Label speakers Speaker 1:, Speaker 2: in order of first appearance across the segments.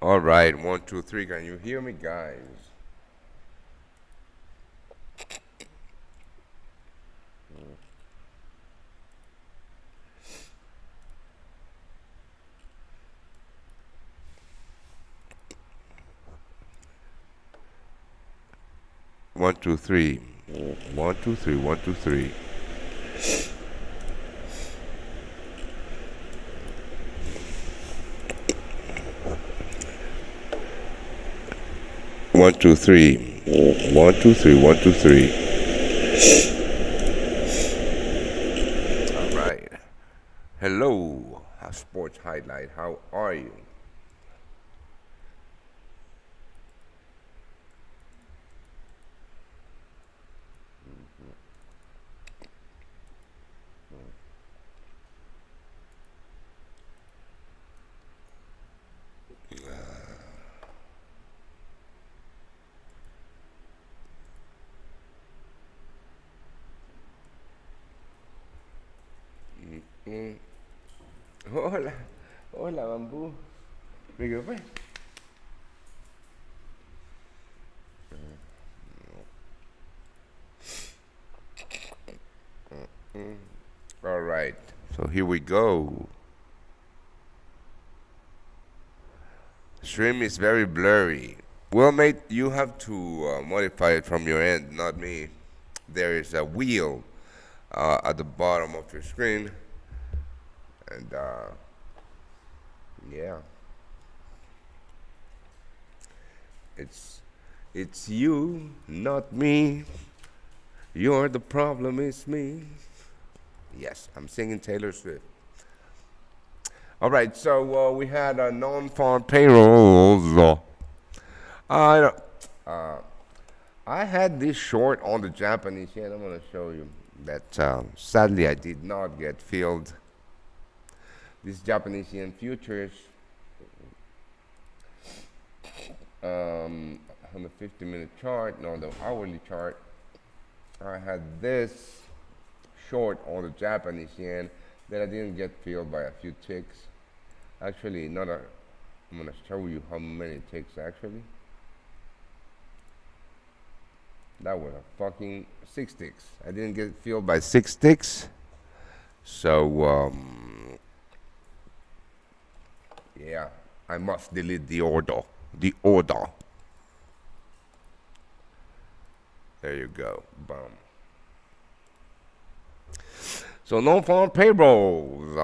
Speaker 1: All right, one, two, three. Can you hear me, guys? One, two, three. One, two, three. One, two, three. One, two, three. One, two, three. One, two, three. All right. Hello, Sports Highlight. How are you? Mm. Hola, hola, Bambú. ¿Qué fue? All right. So here we go. Stream is very blurry. Well, mate, you have to modify it from your end, not me. There is a wheel at the bottom of your screen, and yeah, it's it's you, not me. You're the problem, it's me. Yes, I'm singing Taylor Swift. All right, so we had a non-farm payrolls. I uh, I had this short on the Japanese yen. I'm gonna show you that. Sadly, I did not get filled. This Japanese yen futures on the 50-minute chart, no, the hourly chart. I had this short on the Japanese yen that I didn't get filled by a few ticks. Actually, not a. I'm gonna show you how many ticks actually. That was a fucking 6 ticks. I didn't get filled by 6 ticks. So yeah, I must delete the order. The order. There you go. Boom. So non-farm payrolls.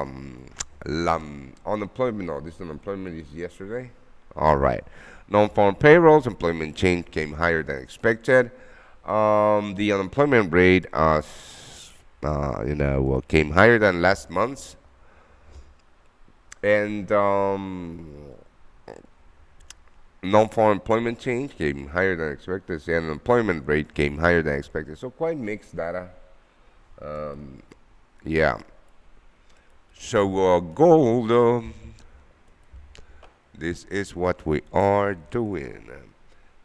Speaker 1: Unemployment. No, this unemployment is yesterday. All right. Non-farm payrolls. Employment change came higher than expected. The unemployment rate, came higher than last month's, and non-farm employment change came higher than expected, and unemployment rate came higher than expected. So quite mixed data. Yeah. So gold. This is what we are doing.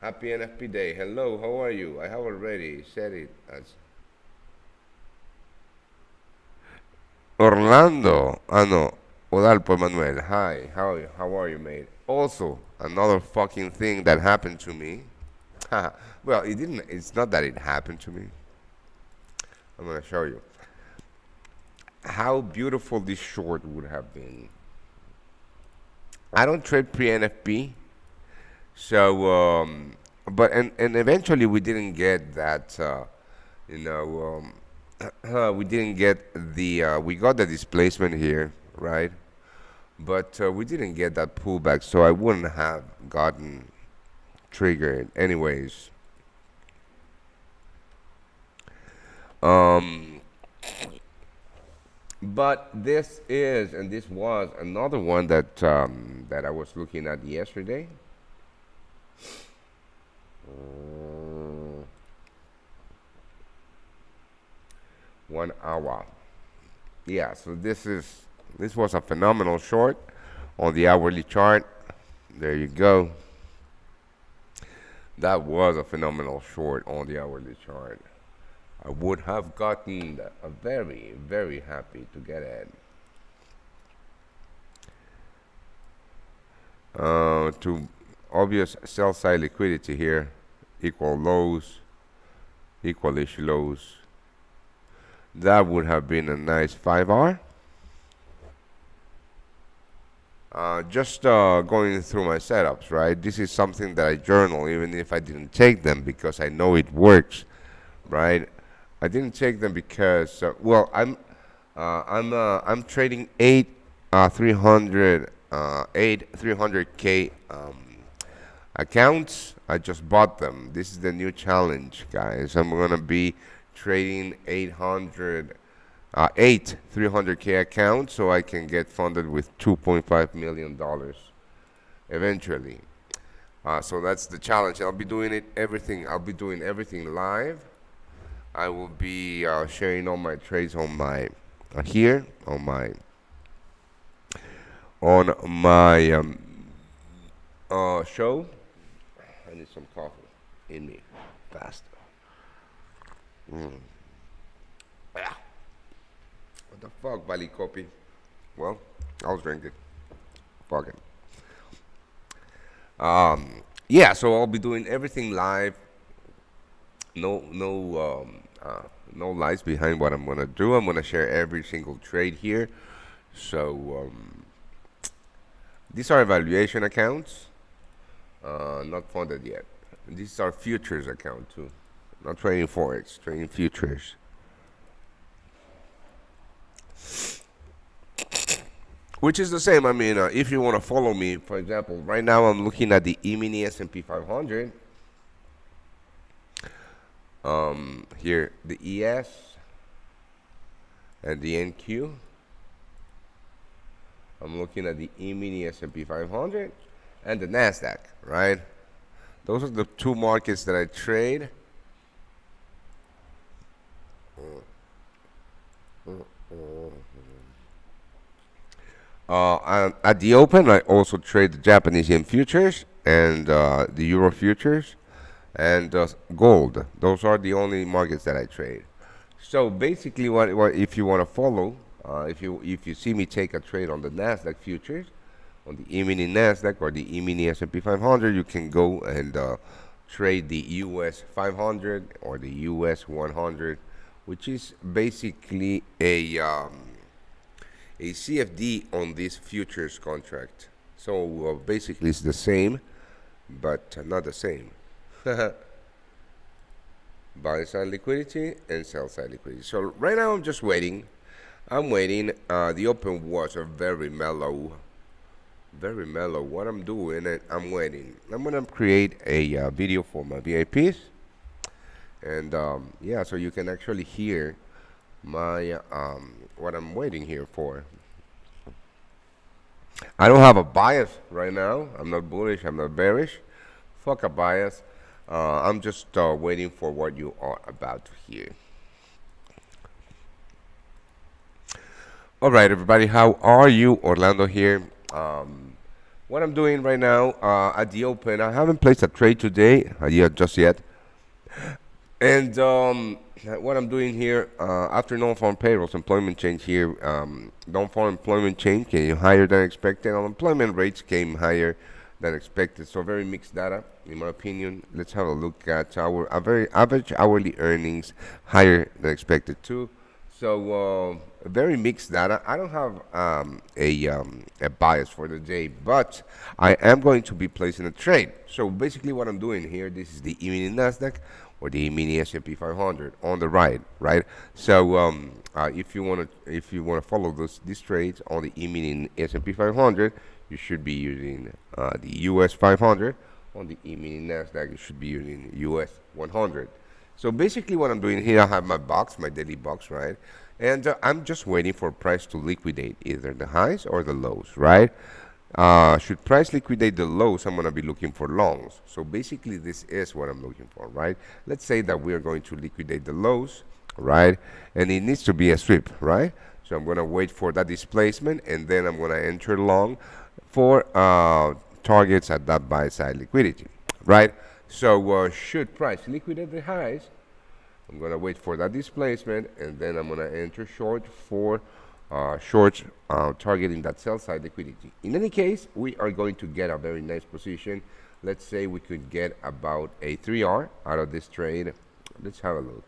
Speaker 1: Happy NFP Day. Hello, how are you? I have already said it as Orlando. Ah, no. Odalpo Manuel. Hi, how are you, mate? Also, another fucking thing that happened to me. Well, it didn't. It's not that it happened to me. I'm gonna show you. how beautiful this short would have been. I don't trade pre-NFP, so but and eventually we didn't get that. You know, we didn't get the we got the displacement here, right? But we didn't get that pullback, so I wouldn't have gotten triggered anyways. Um, but this is and this was another one that that I was looking at yesterday. 1 hour. Yeah, so this was a phenomenal short on the hourly chart. There you go. That was a phenomenal short on the hourly chart. I would have gotten a very, very happy to get it. To obvious sell side liquidity here, equal lows, equalish lows. That would have been a nice 5R. Just going through my setups, right? This is something that I journal, even if I didn't take them, because I know it works, right? I didn't take them because, well, I'm trading 300K accounts. I just bought them. This is the new challenge, guys. I'm gonna be trading 300K accounts so I can get funded with $2.5 million eventually. So that's the challenge. I'll be doing everything. I'll be doing everything live. I will be sharing all my trades on my here on my show. I need some coffee in me fast. Mm. Yeah. What the fuck, Bali Kopi? Well, I'll drink it. Fuck it. Yeah, so I'll be doing everything live. No, no, no lies behind what I'm gonna do. I'm gonna share every single trade here. So these are evaluation accounts, not funded yet. These are futures account too, not trading forex, trading futures. Which is the same. I mean, if you want to follow me, for example, right now I'm looking at the E-mini S&P 500. Here, the ES and the NQ. I'm looking at the E-mini S&P 500 and the NASDAQ, right? Those are the two markets that I trade. At the open, I also trade the Japanese yen futures and the euro futures and gold. Those are the only markets that I trade. So basically, what if you want to follow, if you see me take a trade on the Nasdaq futures, on the E-mini Nasdaq or the E-mini S&P 500, you can go and trade the US 500 or the US 100, which is basically a CFD on this futures contract. So basically it's the same, but not the same. Buy side liquidity and sell side liquidity. So right now I'm just waiting. I'm waiting. The open was a very mellow. Very mellow. What I'm doing, I'm waiting. I'm gonna create a video for my VIPs, and yeah, so you can actually hear my what I'm waiting here for. I don't have a bias right now. I'm not bullish. I'm not bearish. Fuck a bias. I'm just waiting for what you are about to hear. All right, everybody. How are you? Orlando here. What I'm doing right now at the open, I haven't placed a trade today just yet. And what I'm doing here, after non-farm payrolls, employment change here, non-farm employment change came higher than expected. Unemployment rates came higher than expected. So very mixed data, in my opinion. Let's have a look at our very average hourly earnings higher than expected too. So very mixed data. I don't have a bias for the day, but I am going to be placing a trade. So basically, what I'm doing here, this is the E-mini Nasdaq or the E-mini S&P 500 on the right, right? So if you want to follow these trades on the E-mini S&P 500, you should be using the US 500. On the E-mini Nasdaq, you should be using US 100. So basically what I'm doing here, I have my box, my daily box, right? And I'm just waiting for price to liquidate either the highs or the lows, right? Should price liquidate the lows, I'm going to be looking for longs. So basically this is what I'm looking for, right? Let's say that we are going to liquidate the lows, right? And it needs to be a sweep, right? So I'm going to wait for that displacement and then I'm going to enter long for targets at that buy side liquidity, right? So should price liquidate the highs, I'm going to wait for that displacement and then I'm going to enter short for shorts targeting that sell side liquidity. In any case, we are going to get a very nice position. Let's say we could get about a 3R out of this trade. Let's have a look.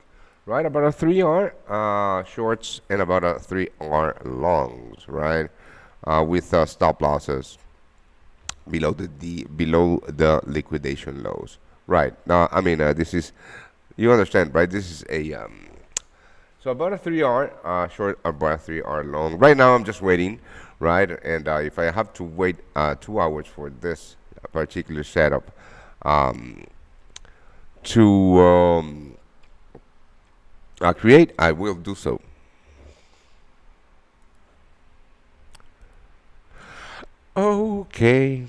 Speaker 1: Right, about a 3R shorts and about a 3R longs, right? With stop losses below the liquidation lows. Right. Now, I mean, this is, you understand, right? This is a so about a 3R short, about a 3R long. Right now, I'm just waiting, right? And if I have to wait 2 hours for this particular setup to create, I will do so. Okay.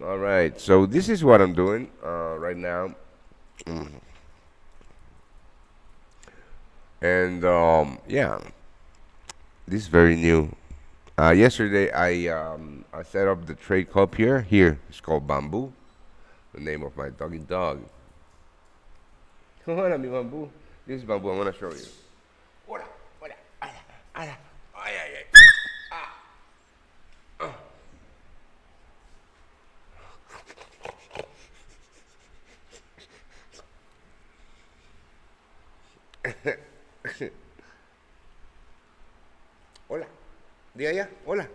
Speaker 1: All right, so this is what I'm doing right now. And yeah, this is very new. Yesterday, I set up the trade club here. Here, it's called Bamboo, the name of my doggy dog. Hola, mi Bamboo. This is Bamboo. I'm gonna show you. Hola, hola, hola, hola. Ay, ay, ay. Hola. De allá. Hola.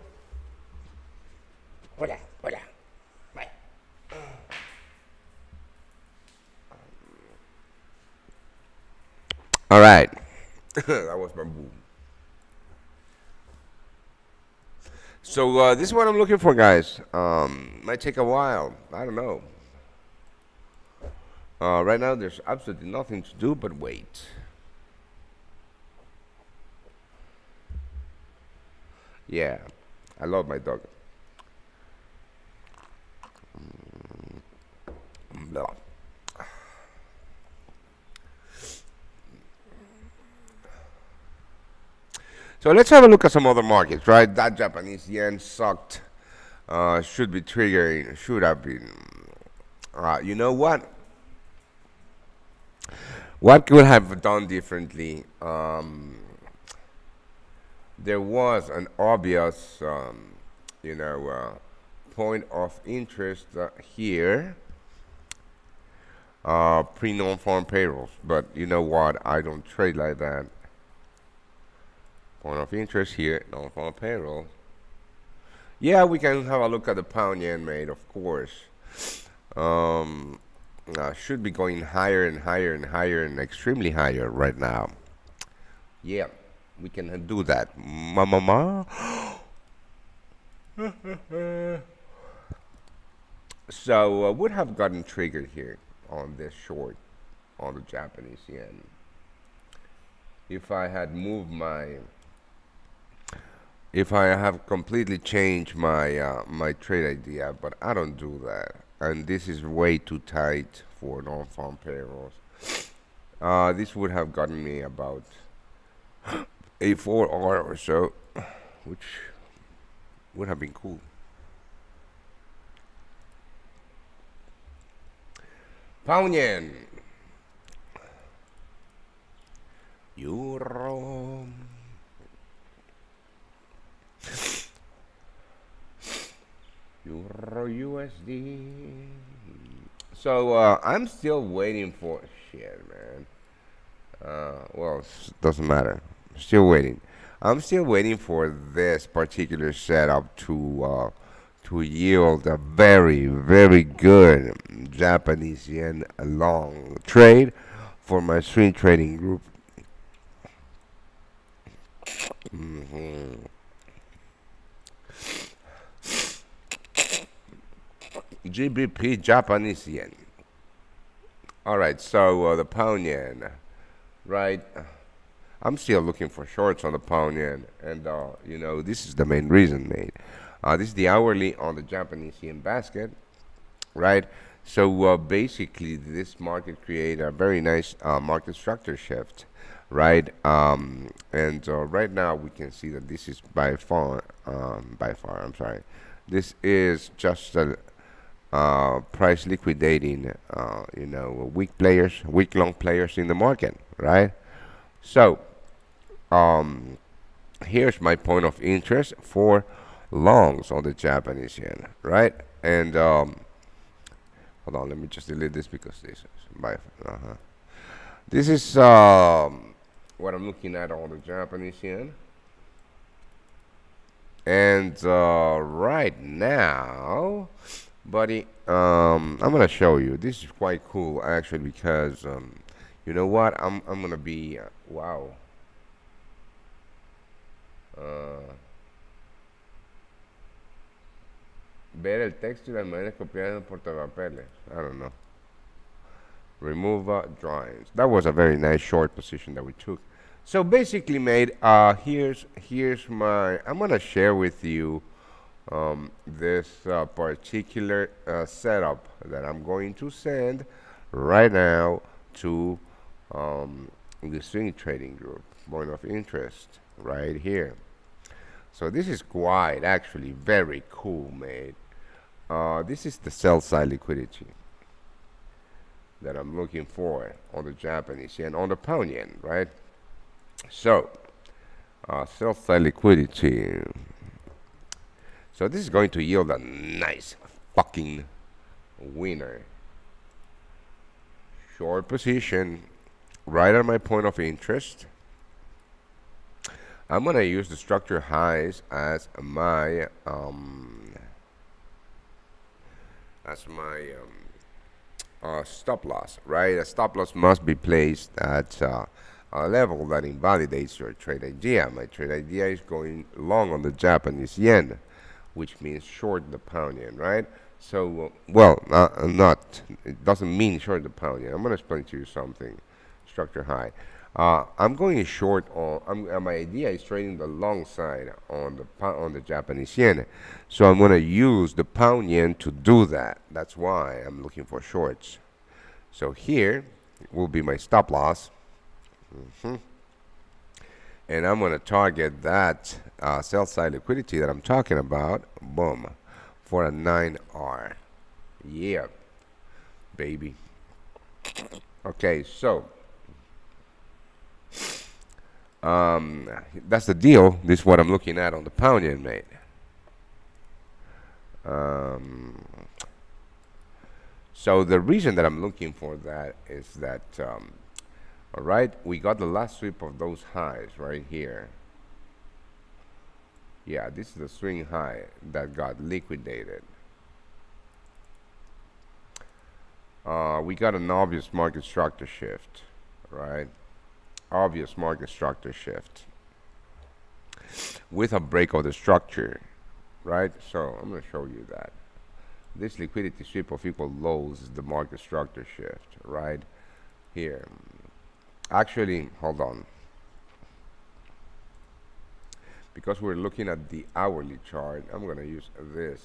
Speaker 1: Hola, hola. Bye. All right. That was Bamboo. So this is what I'm looking for, guys. Might take a while. I don't know. Right now, there's absolutely nothing to do but wait. Yeah, I love my dog. Blah. So let's have a look at some other markets, right? That Japanese yen sucked. Should be triggering. Should have been. You know what? What could have done differently? There was an obvious, point of interest here, pre-non-farm payrolls. But you know what? I don't trade like that. Point of interest here, non-farm payroll. Yeah, we can have a look at the pound yen made, of course. Um, should be going higher and higher and higher and extremely higher right now. Yeah, we can do that. Mama. So would have gotten triggered here on this short on the Japanese yen if I had moved my if I have completely changed my my trade idea, but I don't do that, and this is way too tight for non-farm payrolls. This would have gotten me about a 4R or so, which would have been cool. Pound yen. Euro. Euro USD. So I'm still waiting for shit, man. Well, doesn't matter. Still waiting. I'm still waiting for this particular setup to yield a very, very good Japanese yen long trade for my swing trading group. hmm GBP Japanese yen. All right, so the pound yen, right? I'm still looking for shorts on the pound yen, and this is the main reason, mate. This is the hourly on the Japanese yen basket, right? So basically, this market create a very nice market structure shift, right? And right now we can see that this is by far, I'm sorry, this is just a price liquidating, weak long players in the market, right? So um, here's my point of interest for longs on the Japanese yen, right? And hold on, let me just delete this because this is this is what I'm looking at on the Japanese yen. And right now, buddy, I'm gonna show you. This is quite cool actually because you know what? I'm gonna be wow. Uh, Ver el texto y las maneras copiadas en el portapapeles. I don't know. Remove drawings. That was a very nice short position that we took. So basically, mate, here's my. I'm gonna share with you this particular setup that I'm going to send right now to the swing trading group. Point of interest right here. So this is quite actually very cool, mate. This is the sell side liquidity that I'm looking for on the Japanese yen, on the pound yen, right? So, sell side liquidity. So this is going to yield a nice fucking winner. Short position, right at my point of interest. I'm gonna use the structure highs as my stop loss, right? A stop loss must be placed at a level that invalidates your trade idea. My trade idea is going long on the Japanese yen, which means short the pound yen, right? So, not, it doesn't mean short the pound yen. I'm going to explain to you something. Structure high. I'm going short my idea is trading the long side on the Japanese yen. So I'm going to use the pound yen to do that. That's why I'm looking for shorts. So here will be my stop loss. And I'm going to target that sell side liquidity that I'm talking about, boom, for a 9R. Yeah, baby. Okay, so that's the deal. This is what I'm looking at on the pound yen, mate. So the reason that I'm looking for that is that, all right, we got the last sweep of those highs right here. Yeah, this is the swing high that got liquidated. We got an obvious market structure shift, right? Obvious market structure shift with a break of the structure, right? So I'm going to show you that. This liquidity sweep of equal lows is the market structure shift, right? Here. Actually, hold on. Because we're looking at the hourly chart, I'm going to use this.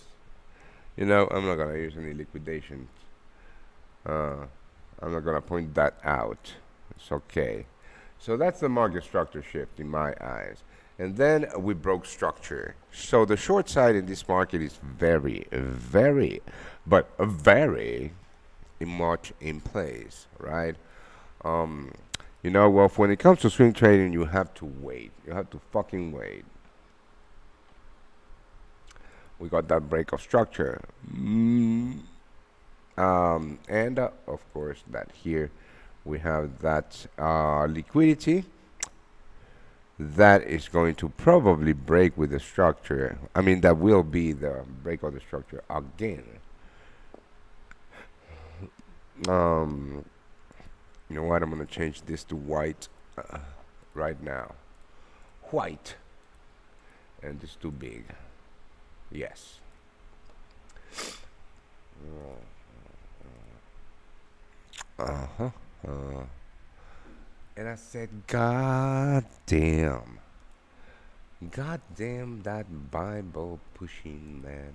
Speaker 1: I'm not going to use any liquidation. I'm not going to point that out. It's okay. So that's the market structure shift in my eyes. And then we broke structure. So the short side in this market is very, very, but very much in place, right? Um, well, when it comes to swing trading, you have to wait. You have to fucking wait. We got that break of structure. And of course, that here we have that liquidity that is going to probably break with the structure. I mean, that will be the break of the structure again. Um, you know what? I'm going to change this to white right now. White. And it's too big. Yes. Uh-huh. And I said, God damn. God damn that Bible pushing man.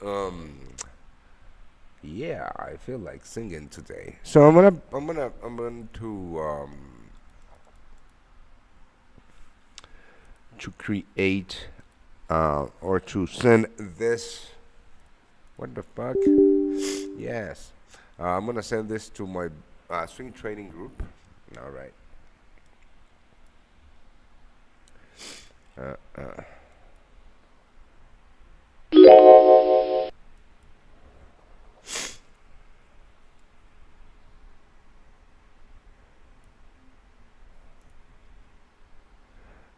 Speaker 1: um yeah, I feel like singing today. So I'm going to create or to send this. What the fuck? Yes. I'm gonna send this to my swing training group. All right. Uh, uh.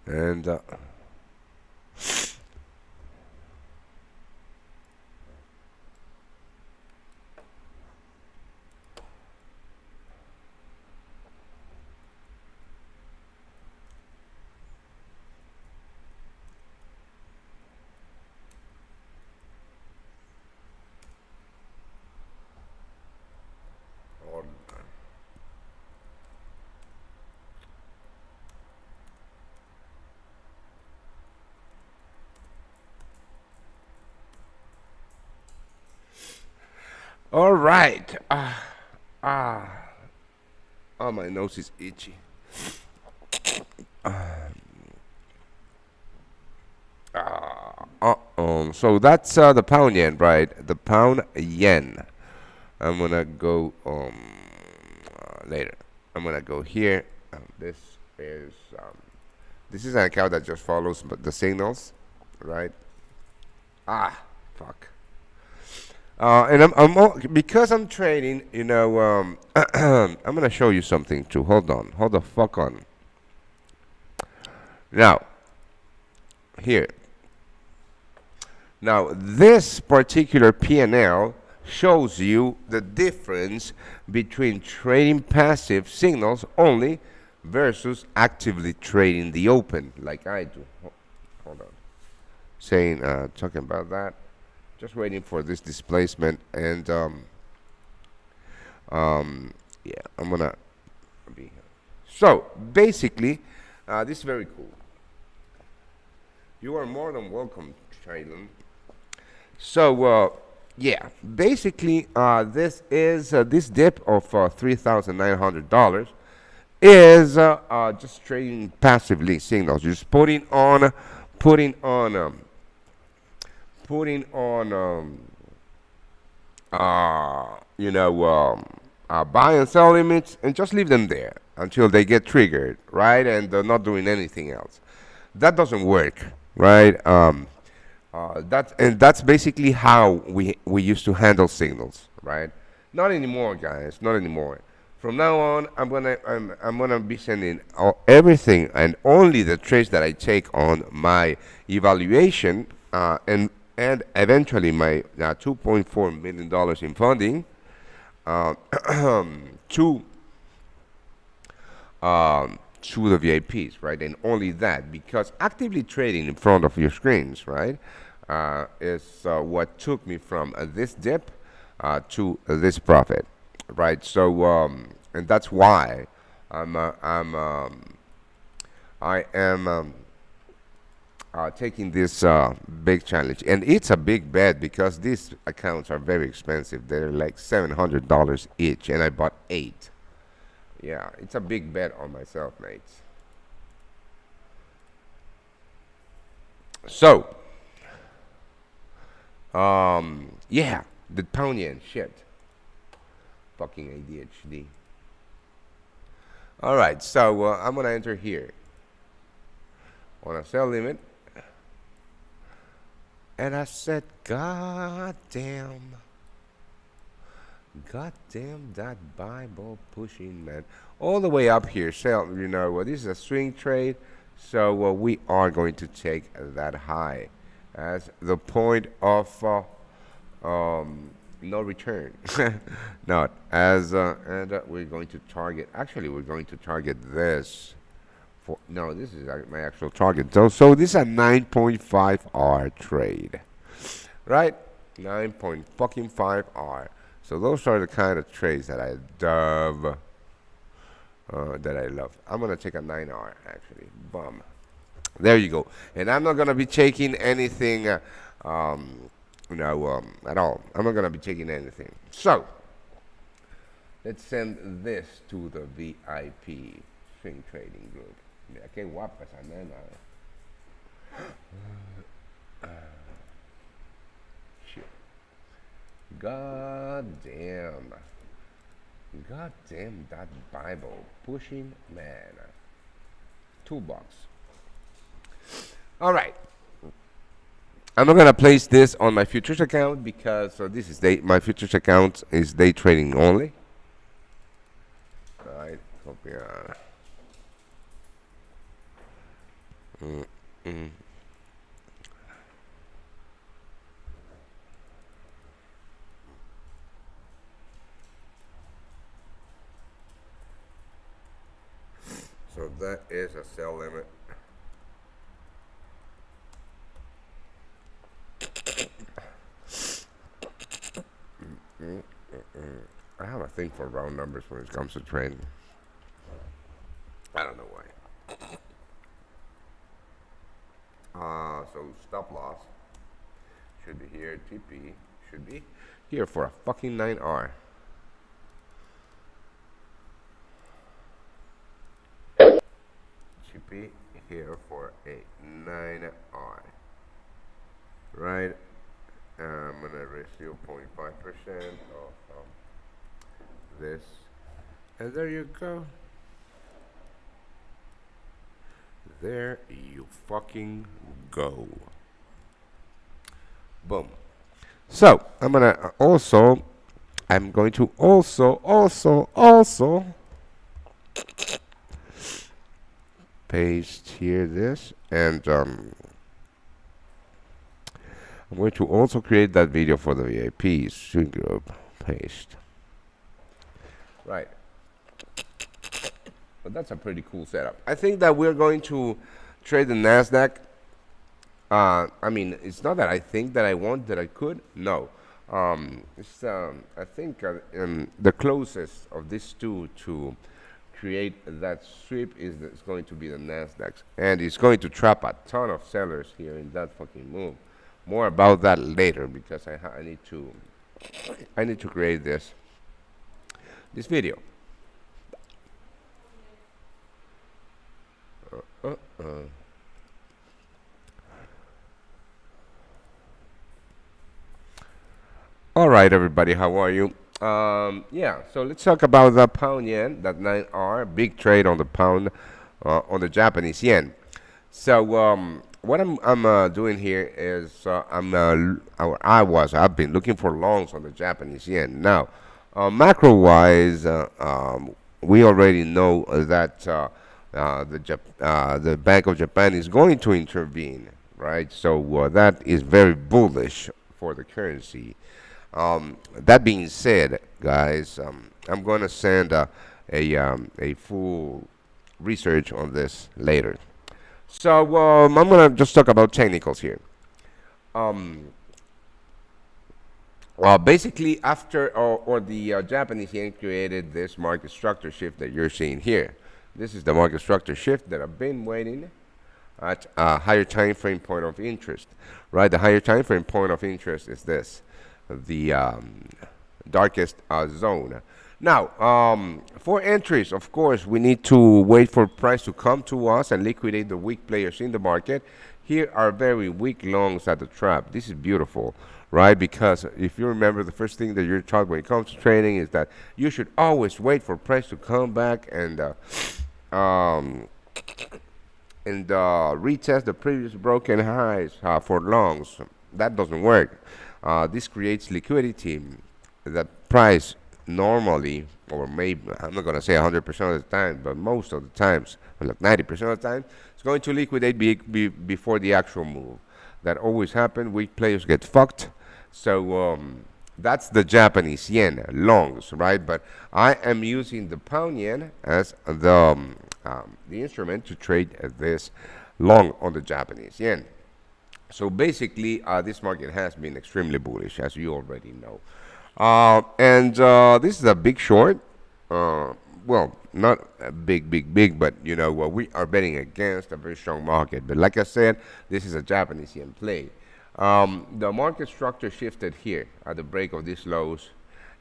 Speaker 1: And all right. Ah, oh, my nose is itchy. So that's the pound yen, right? The pound yen. I'm gonna go later. I'm gonna go here. This is this is an account that just follows the signals, right? Ah, fuck. And because I'm trading, I'm gonna show you something too. Hold the fuck on. Now, here. Now, this particular P&L shows you the difference between trading passive signals only versus actively trading the open, like I do. Hold on. Talking about that. Just waiting for this displacement, and yeah, I'm gonna be here. So basically, this is very cool. You are more than welcome, Traylon. So yeah, basically, this dip of $3,900 is just trading passively signals, just putting on putting on buy and sell limits, and just leave them there until they get triggered, right? And they're not doing anything else. That doesn't work, right? That's basically how we used to handle signals, right? Not anymore, guys. Not anymore. From now on, I'm gonna be sending everything and only the trades that I take on my evaluation and eventually my $2.4 million in funding uh, to the VIPs, right? And only that, because actively trading in front of your screens, right, is what took me from this dip to this profit, right? So, and that's why I am taking this big challenge, and it's a big bet because these accounts are very expensive. They're like $700 each, and I bought 8. Yeah, it's a big bet on myself, mates. So, yeah, The pound yen. Shit. Fucking ADHD. All right, so I'm gonna enter here on a sell limit, and I said, God damn that Bible pushing man, all the way up here. Sell, this is a swing trade, so we are going to take that high as the point of no return. Not as and we're going to target. Actually, we're going to target this. For no, this is my actual target. So this is a 9.5 R trade, right? 9.5 R. So those are the kind of trades that I love. I'm gonna take a 9R actually. Bum. There you go. And I'm not gonna be taking anything. At all. I'm not gonna be taking anything. So let's send this to the VIP swing trading group. Mira qué guapa esa nena. Shit. God damn that Bible pushing man. Toolbox. All right. I'm not gonna place this on my futures account because this is my futures account is day trading only. All right. Copiar. So that is a sell limit. I have a thing for round numbers when it comes to trading. I don't know why. So stop loss should be here. TP should be here for a fucking 9R. TP here for a 9R. Right. I'm gonna risk 0.5% of this, and there you go. There you fucking go. Boom. So I'm going to also paste here this, and I'm going to also create that video for the VIP swing group. Paste. Right. But that's a pretty cool setup. I think that we're going to trade the NASDAQ. I mean, it's not that I think that I want that I could. No. I think the closest of these two to create that sweep is going to be the NASDAQ. And it's going to trap a ton of sellers here in that fucking move. More about that later because I need to create this video. All right, everybody, how are you? Yeah, so let's talk about the pound yen, that 9R, big trade on the pound, on the Japanese yen. So what I'm doing here is I've been looking for longs on the Japanese yen. Now, macro-wise, we already know that the Bank of Japan is going to intervene, right? So that is very bullish for the currency. That being said, guys, I'm going to send a full research on this later. So I'm going to just talk about technicals here. Basically, after the Japanese yen created this market structure shift that you're seeing here. This is the market structure shift that I've been waiting at a higher time frame point of interest, right? The higher time frame point of interest is this, the darkest zone. Now, for entries, of course, we need to wait for price to come to us and liquidate the weak players in the market. Here are very weak longs at the trap. This is beautiful, right? Because if you remember, the first thing that you're taught when it comes to trading is that you should always wait for price to come back um, and retest the previous broken highs for longs. That doesn't work. This creates liquidity that price normally, or maybe, I'm not going to say 100% of the time, but most of the times, like 90% of the time, it's going to liquidate before the actual move. That always happens. Weak players get fucked. So that's the Japanese yen longs, right? But I am using the pound yen as the instrument to trade this long on the Japanese yen. So basically, this market has been extremely bullish, as you already know. And this is a big short. Uh, well, not a big, but we are betting against a very strong market. But like I said, this is a Japanese yen play. The market structure shifted here at the break of these lows,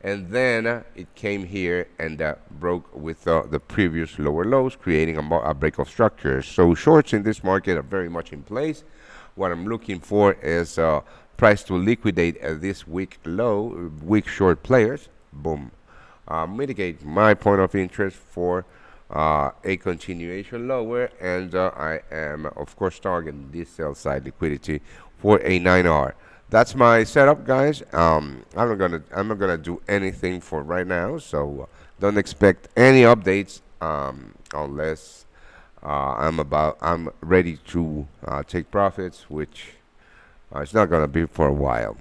Speaker 1: and then it came here and broke with the previous lower lows, creating a break of structure. So shorts in this market are very much in place. What I'm looking for is price to liquidate this weak low, weak short players. Boom. Mitigate my point of interest for a continuation lower, and I am of course targeting this sell side liquidity for a 9R. That's my setup, guys. I'm not gonna do anything for right now, so don't expect any updates unless I'm ready to take profits, which it's not gonna be for a while.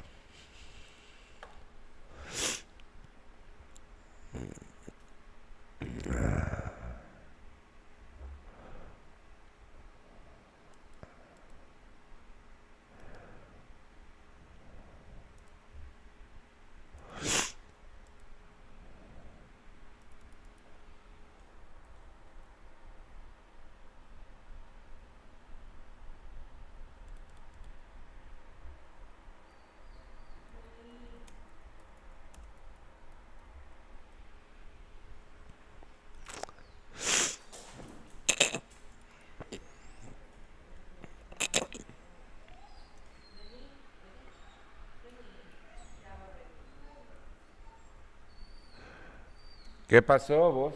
Speaker 1: ¿Qué pasó, vos?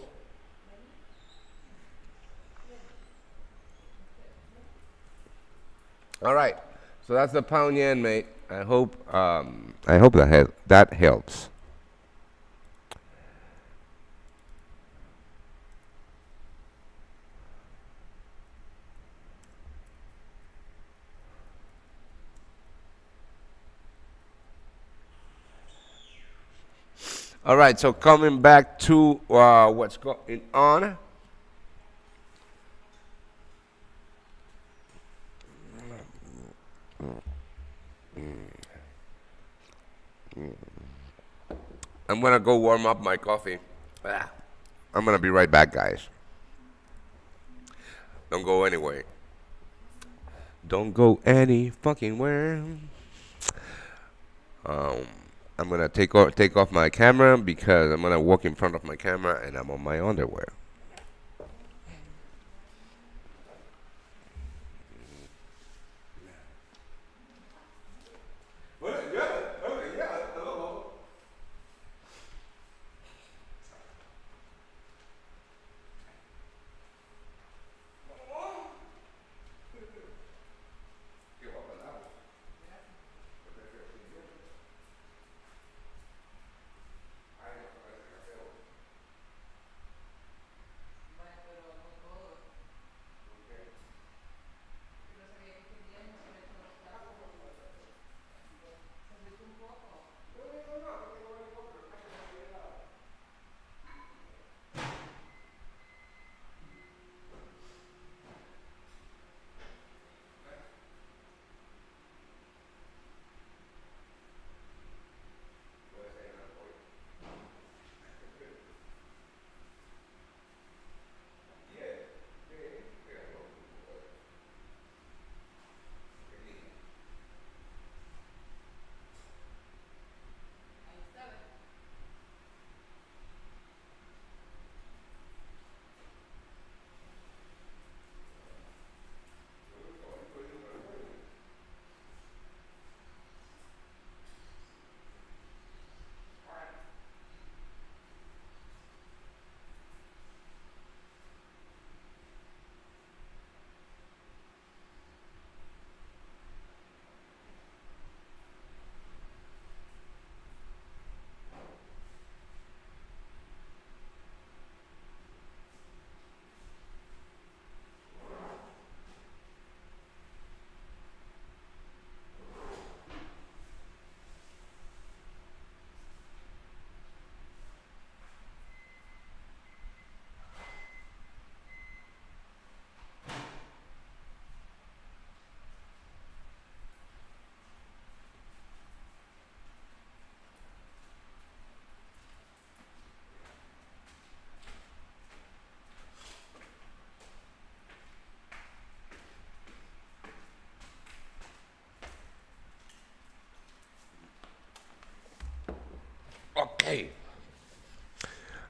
Speaker 1: All right. So that's the pound yen, mate. I hope that helps. All right. So coming back to what's going on. I'm gonna go warm up my coffee. Ah, I'm gonna be right back, guys. Don't go anywhere. Don't go any fucking where. Um, I'm gonna take off my camera because I'm gonna walk in front of my camera and I'm on my underwear.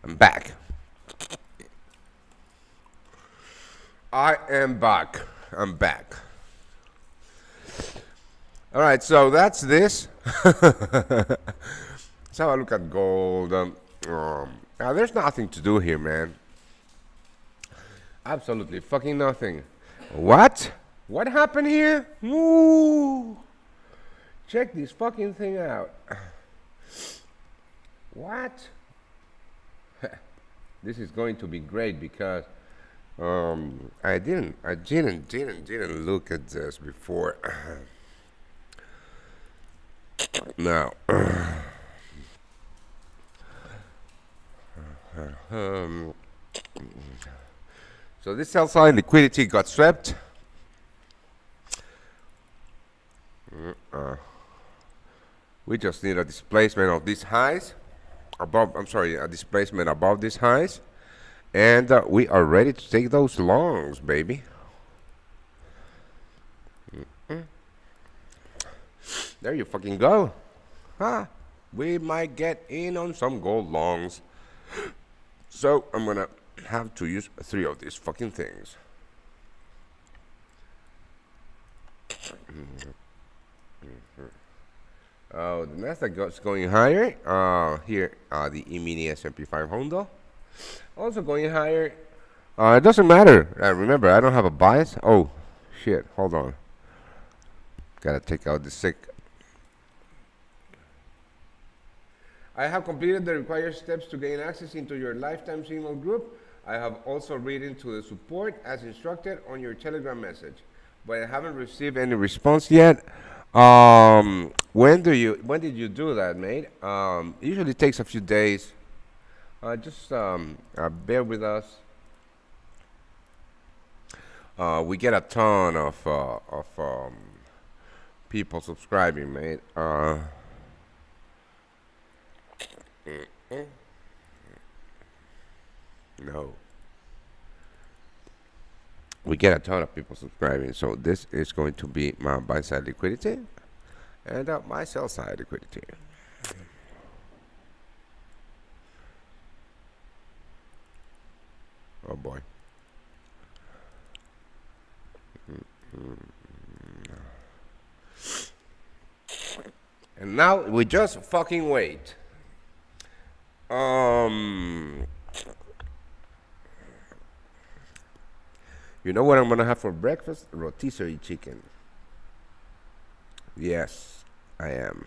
Speaker 1: I'm back. I am back. I'm back. All right, so that's this. Let's have a look at gold. Now there's nothing to do here, man. Absolutely fucking nothing. What? What happened here? Woo! Check this fucking thing out. What? This is going to be great because I didn't look at this before. Now, um, so this sell side liquidity got swept. We just need a displacement of these highs above. I'm sorry, a displacement above these highs, and we are ready to take those longs, baby. There you fucking go. Huh? We might get in on some gold longs. So I'm gonna have to use 3 of these fucking things. The Nasdaq is going higher. Here, the E-mini S&P 500 also going higher. It doesn't matter. Remember, I don't have a bias. Oh, shit. Hold on. Gotta take out the sick. I have completed the required steps to gain access into your lifetime signal group. I have also written to the support as instructed on your Telegram message, but I haven't received any response yet. When did you do that, mate? Usually takes a few days. Just bear with us. We get a ton of people subscribing, mate. No. We get a ton of people subscribing, so this is going to be my buy side liquidity and my sell side liquidity. Oh boy. And now we just fucking wait. You know what I'm gonna have for breakfast? Rotisserie chicken. Yes, I am.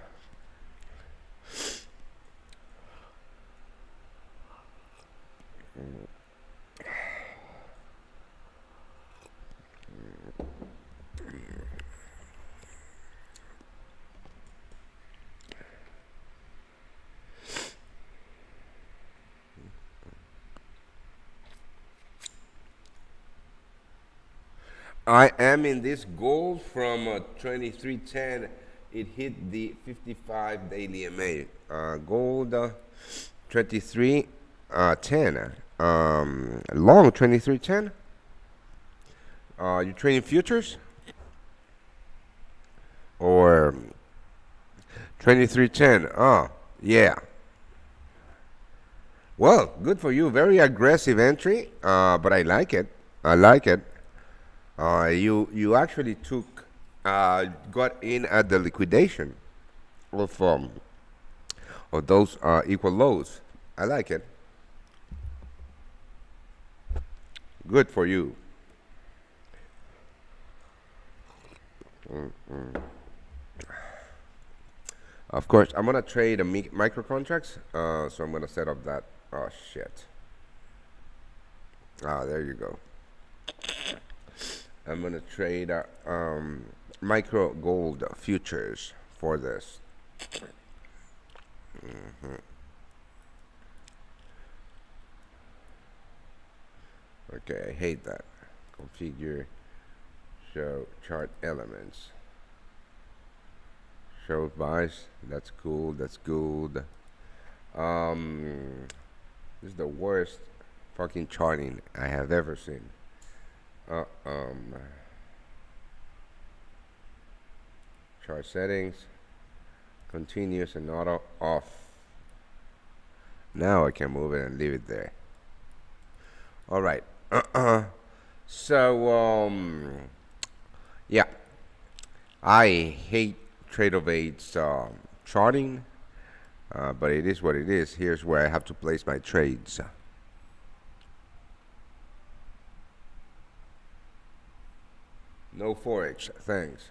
Speaker 1: I am in this gold from 2310. It hit the 55 daily MA. Gold 2310. Long 2310. You trading futures or 2310? Oh, yeah. Well, good for you. Very aggressive entry, but I like it. I like it. You actually got in at the liquidation of those equal lows. I like it. Good for you. Of course, I'm gonna trade a micro contracts. So I'm gonna set up that. Oh shit. There you go. I'm gonna trade micro gold futures for this. Okay, I hate that. Configure, show chart elements. Show buys. That's cool. That's good. This is the worst fucking charting I have ever seen. Chart settings, continuous and auto off. Now I can move it and leave it there. All right. So, yeah, I hate Trade of Eight's charting, but it is what it is. Here's where I have to place my trades. No forex, thanks.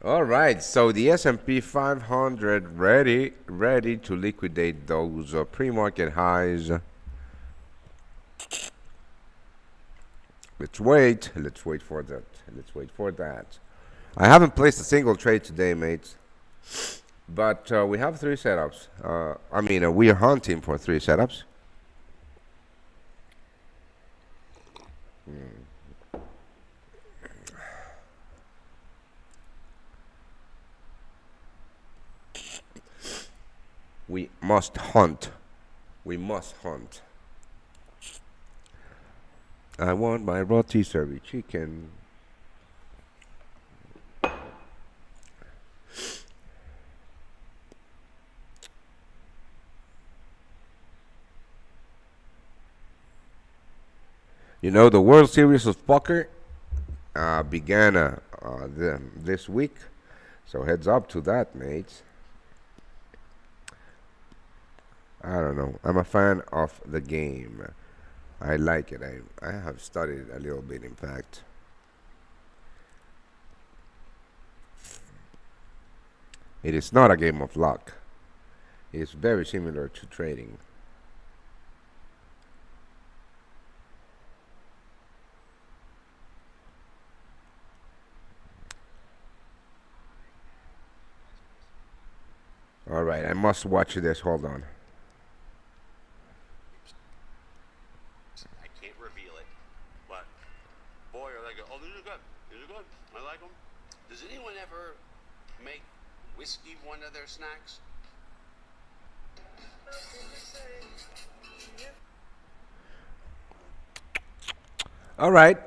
Speaker 1: All right, so the S&P 500 ready to liquidate those pre-market highs. Let's wait for that. Let's wait for that. I haven't placed a single trade today, mates, but we have three setups. We are hunting for three setups. We must hunt. We must hunt. I want my rotisserie chicken. You know, the World Series of Poker began this week, so heads up to that, mates. I don't know. I'm a fan of the game. I like it. I have studied a little bit, in fact. It is not a game of luck. It is very similar to trading. All right, I must watch this. Hold on.
Speaker 2: I can't reveal it, but boy, are they good. Oh, these are good. These are good. I like them. Does anyone ever make whiskey one of their snacks?
Speaker 1: All right.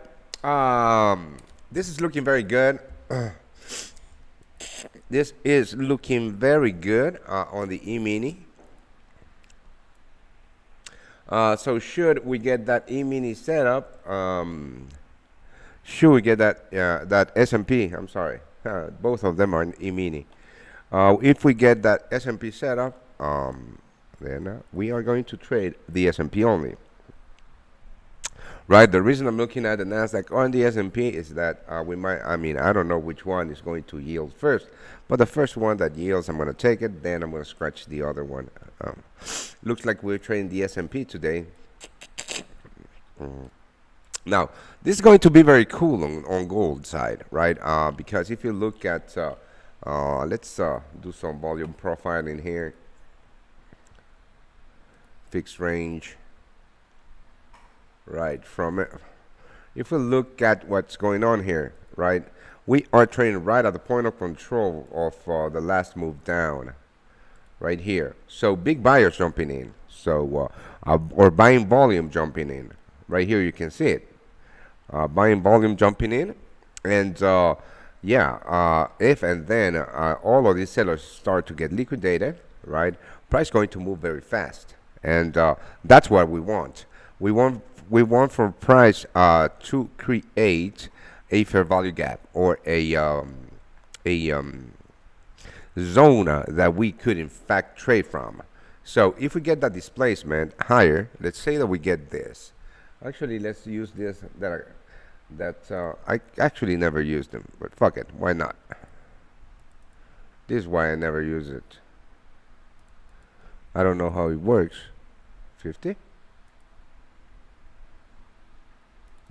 Speaker 1: This is looking very good. This is looking very good on the E-mini. So should we get that E-mini setup, should we get that S&P, I'm sorry, both of them are in E-mini. If we get that S&P setup, then we are going to trade the S&P only. Right, the reason I'm looking at the Nasdaq on the S&P is that I don't know which one is going to yield first, but the first one that yields, I'm going to take it, then I'm going to scratch the other one. Looks like we're trading the S&P today. Now, this is going to be very cool on gold side, right? Because if you look at, let's do some volume profiling here. Fixed range. Right, from it. If we look at what's going on here, right, we are trading right at the point of control of the last move down, right here. So big buyers jumping in, so or buying volume jumping in. Right here you can see it, buying volume jumping in, and if and then all of these sellers start to get liquidated, right, price going to move very fast, and that's what we want. We want for price to create a fair value gap or a zone that we could in fact trade from. So if we get that displacement higher, let's say that we get this. Actually, let's use this I actually never used them, but fuck it, why not? This is why I never use it. I don't know how it works. 50.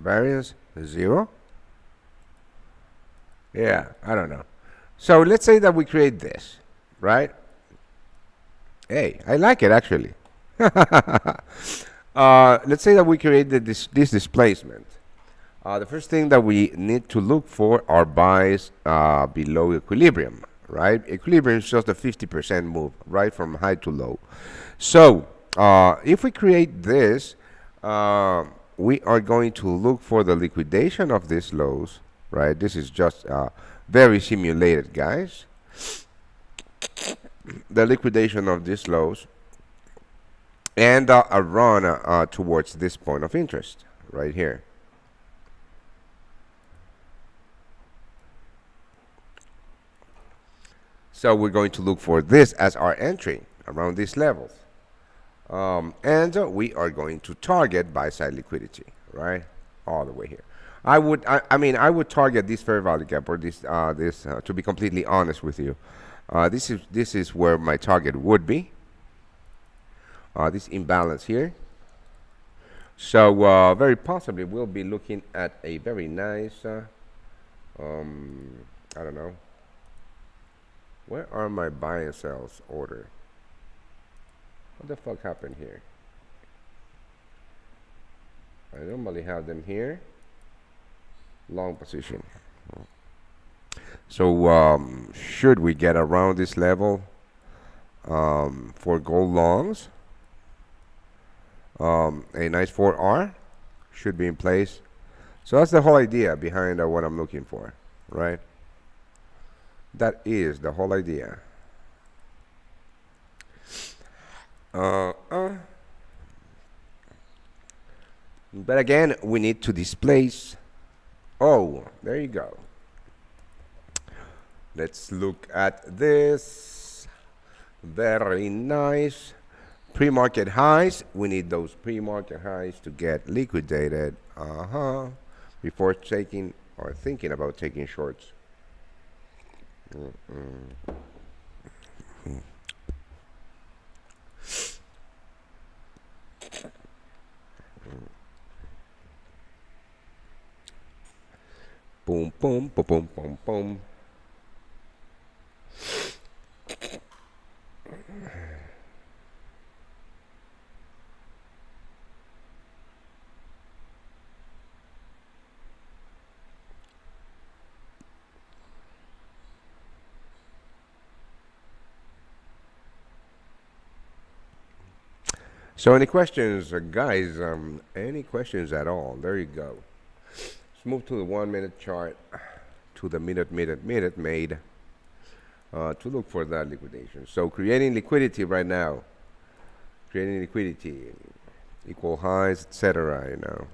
Speaker 1: Variance 0. Yeah, I don't know. So let's say that we create this, right? Hey, I like it actually. Let's say that we create this displacement. The first thing that we need to look for are buys below equilibrium, right? Equilibrium is just a 50% move, right, from high to low. So if we create this, we are going to look for the liquidation of these lows, right? This is just very simulated, guys. the liquidation of these lows, and a run towards this point of interest right here. So we're going to look for this as our entry around these levels. And we are going to target buy side liquidity, right? All the way here. I would target this fair value gap, or this, to be completely honest with you. This is where my target would be. This imbalance here. So very possibly we'll be looking at a very nice, I don't know. Where are my buy and sells order? What the fuck happened here? I normally have them here. Long position. So should we get around this level for gold longs, a nice 4R should be in place. So that's the whole idea behind what I'm looking for, right? That is the whole idea. But again, we need to displace. Oh, there you go. Let's look at this. Very nice. Pre-market highs. We need those pre-market highs to get liquidated. Before taking or thinking about taking shorts. Boom, boom, boom, boom, boom, boom. So any questions, guys? Any questions at all? There you go. Let's move to the 1 minute chart, to the minute made, to look for that liquidation. So creating liquidity right now, creating liquidity, equal highs, etc. You know.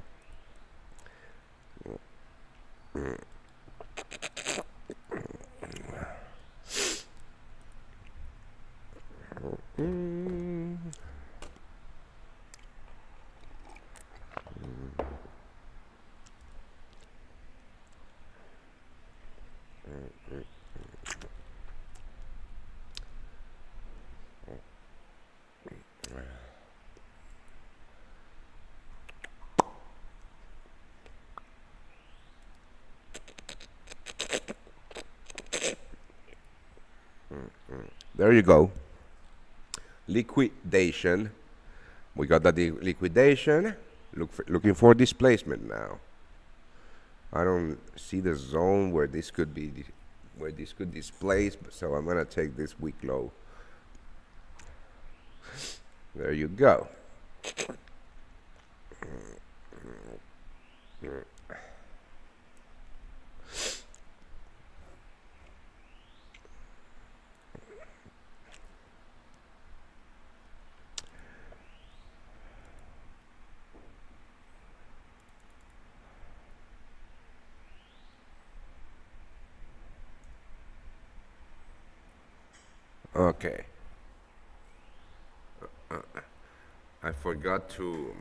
Speaker 1: There you go. Liquidation. We got the liquidation. Looking for displacement now. I don't see the zone where this could be, where this could displace. So I'm gonna take this weak low. There you go. Okay. I forgot to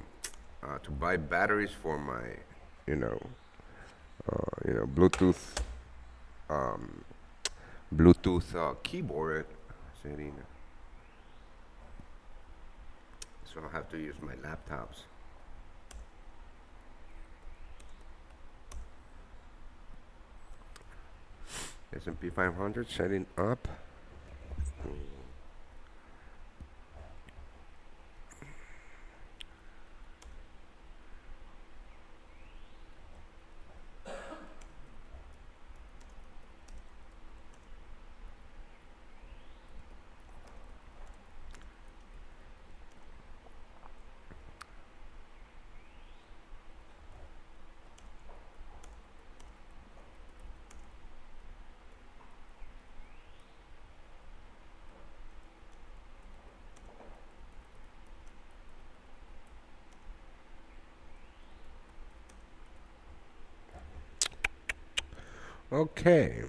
Speaker 1: buy batteries for my, Bluetooth, keyboard. So I'll have to use my laptops. S&P 500 setting up. Okay.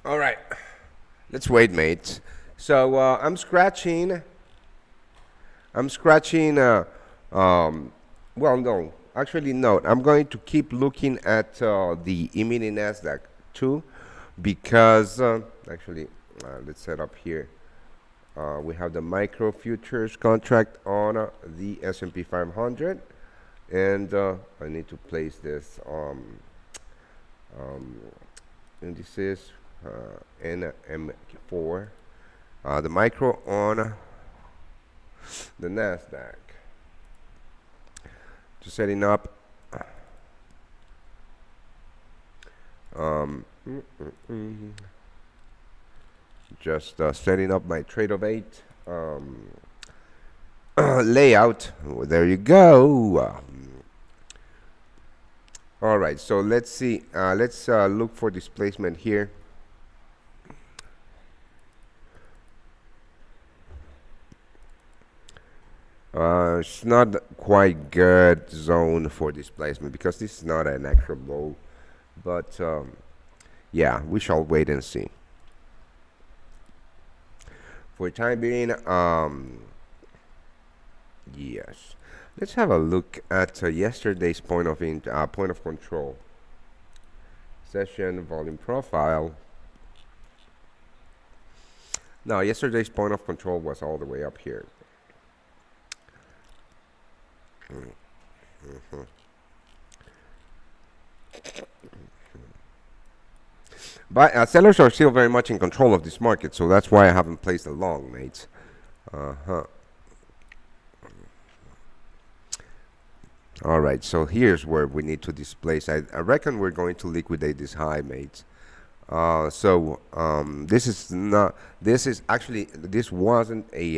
Speaker 1: All right. Let's wait, mate. So I'm scratching. I'm scratching. Well, no. Actually, no. I'm going to keep looking at the E-mini Nasdaq too, because actually, let's set up here. We have the micro futures contract on the S&P 500, and I need to place this indices NM4, the micro on the Nasdaq. Just setting up. Um, mm, mm, mm. Just setting up my trade of 8 layout. There you go. All right, so let's see. Let's look for displacement here. It's not quite good zone for displacement because this is not an actual low. But yeah, we shall wait and see. For the time being, yes. Let's have a look at yesterday's point of control. Session volume profile. Now, yesterday's point of control was all the way up here. But sellers are still very much in control of this market, so that's why I haven't placed a long, mates. All right, so here's where we need to displace. I reckon we're going to liquidate this high, mates. This is not. This is actually. This wasn't a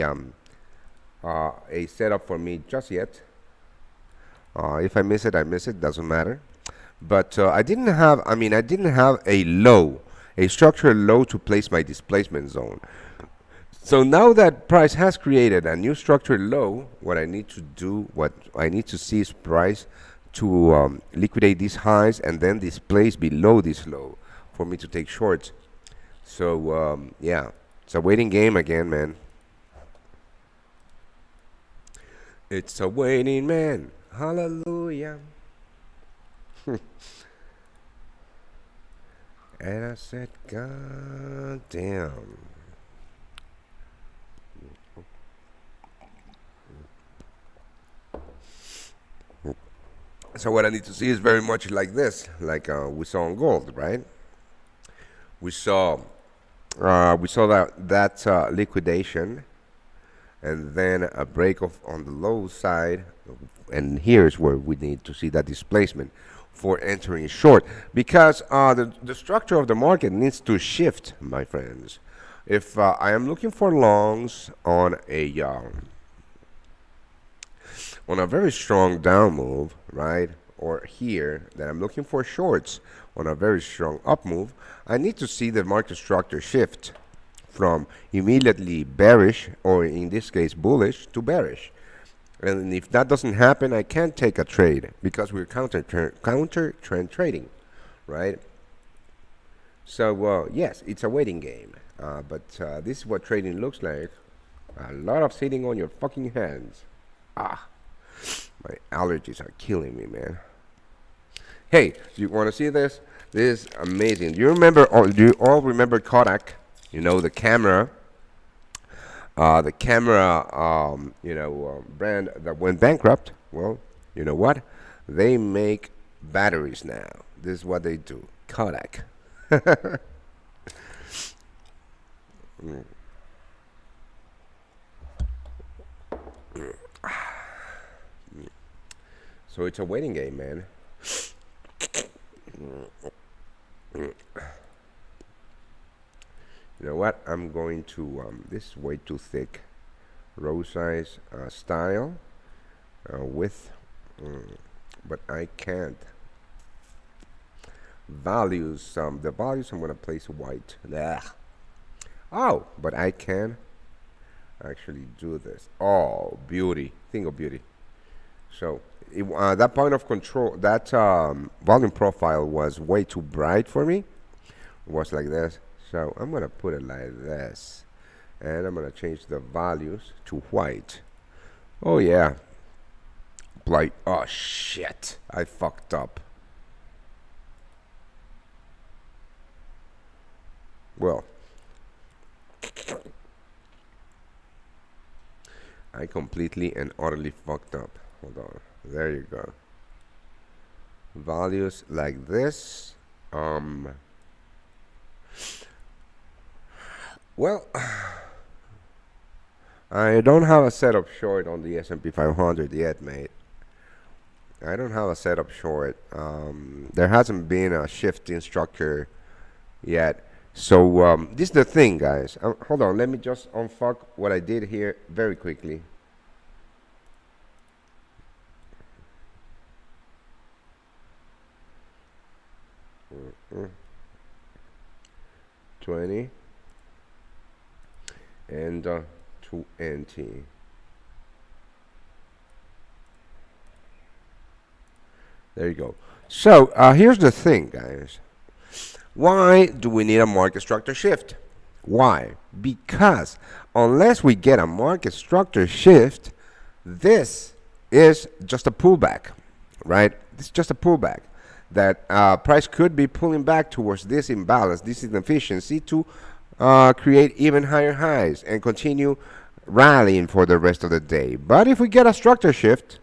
Speaker 1: setup for me just yet. If I miss it, I miss it. Doesn't matter. But I didn't have. I mean, I didn't have a low, a structural low to place my displacement zone. So now that price has created a new structural low, what I need to do, what I need to see is price to liquidate these highs and then displace below this low for me to take shorts. So yeah, it's a waiting game again, man. It's a waiting man. Hallelujah. And I said, God damn. So what I need to see is very much like this, like we saw on gold, right? We saw that liquidation, and then a break of on the low side, and here's where we need to see that displacement for entering short, because the structure of the market needs to shift, my friends. If I am looking for longs on a very strong down move, right? Or here that I'm looking for shorts on a very strong up move, I need to see the market structure shift from immediately bearish, or in this case bullish, to bearish. And if that doesn't happen, I can't take a trade because we're counter trend trading, right? So yes, it's a waiting game, but this is what trading looks like. A lot of sitting on your fucking hands. Ah. My allergies are killing me, man. Hey, do you want to see this? This is amazing. Do you all remember Kodak? You know, the camera. Brand that went bankrupt. Well, you know what? They make batteries now. This is what they do. Kodak. So it's a waiting game, man. You know what? I'm going to, this is way too thick. Row size style width, but I can't. Values, the values I'm going to place white. Ugh. Oh, but I can actually do this. Oh, beauty. Think of beauty. So that point of control, that volume profile was way too bright for me. It was like this. So I'm going to put it like this. And I'm going to change the values to white. Oh, yeah. Blight. Oh, shit. I fucked up. Well, I completely and utterly fucked up. Hold on. There you go. Values like this. Well, I don't have a setup short on the S&P 500 yet, mate. I don't have a setup short. There hasn't been a shift in structure yet. So this is the thing, guys. Hold on, let me just unfuck what I did here very quickly. Mm-mm. 20 and 20. There you go. So here's the thing, guys. Why do we need a market structure shift? Why? Because unless we get a market structure shift, this is just a pullback, right? This is just a pullback. That price could be pulling back towards this imbalance, this inefficiency to create even higher highs and continue rallying for the rest of the day. But if we get a structure shift,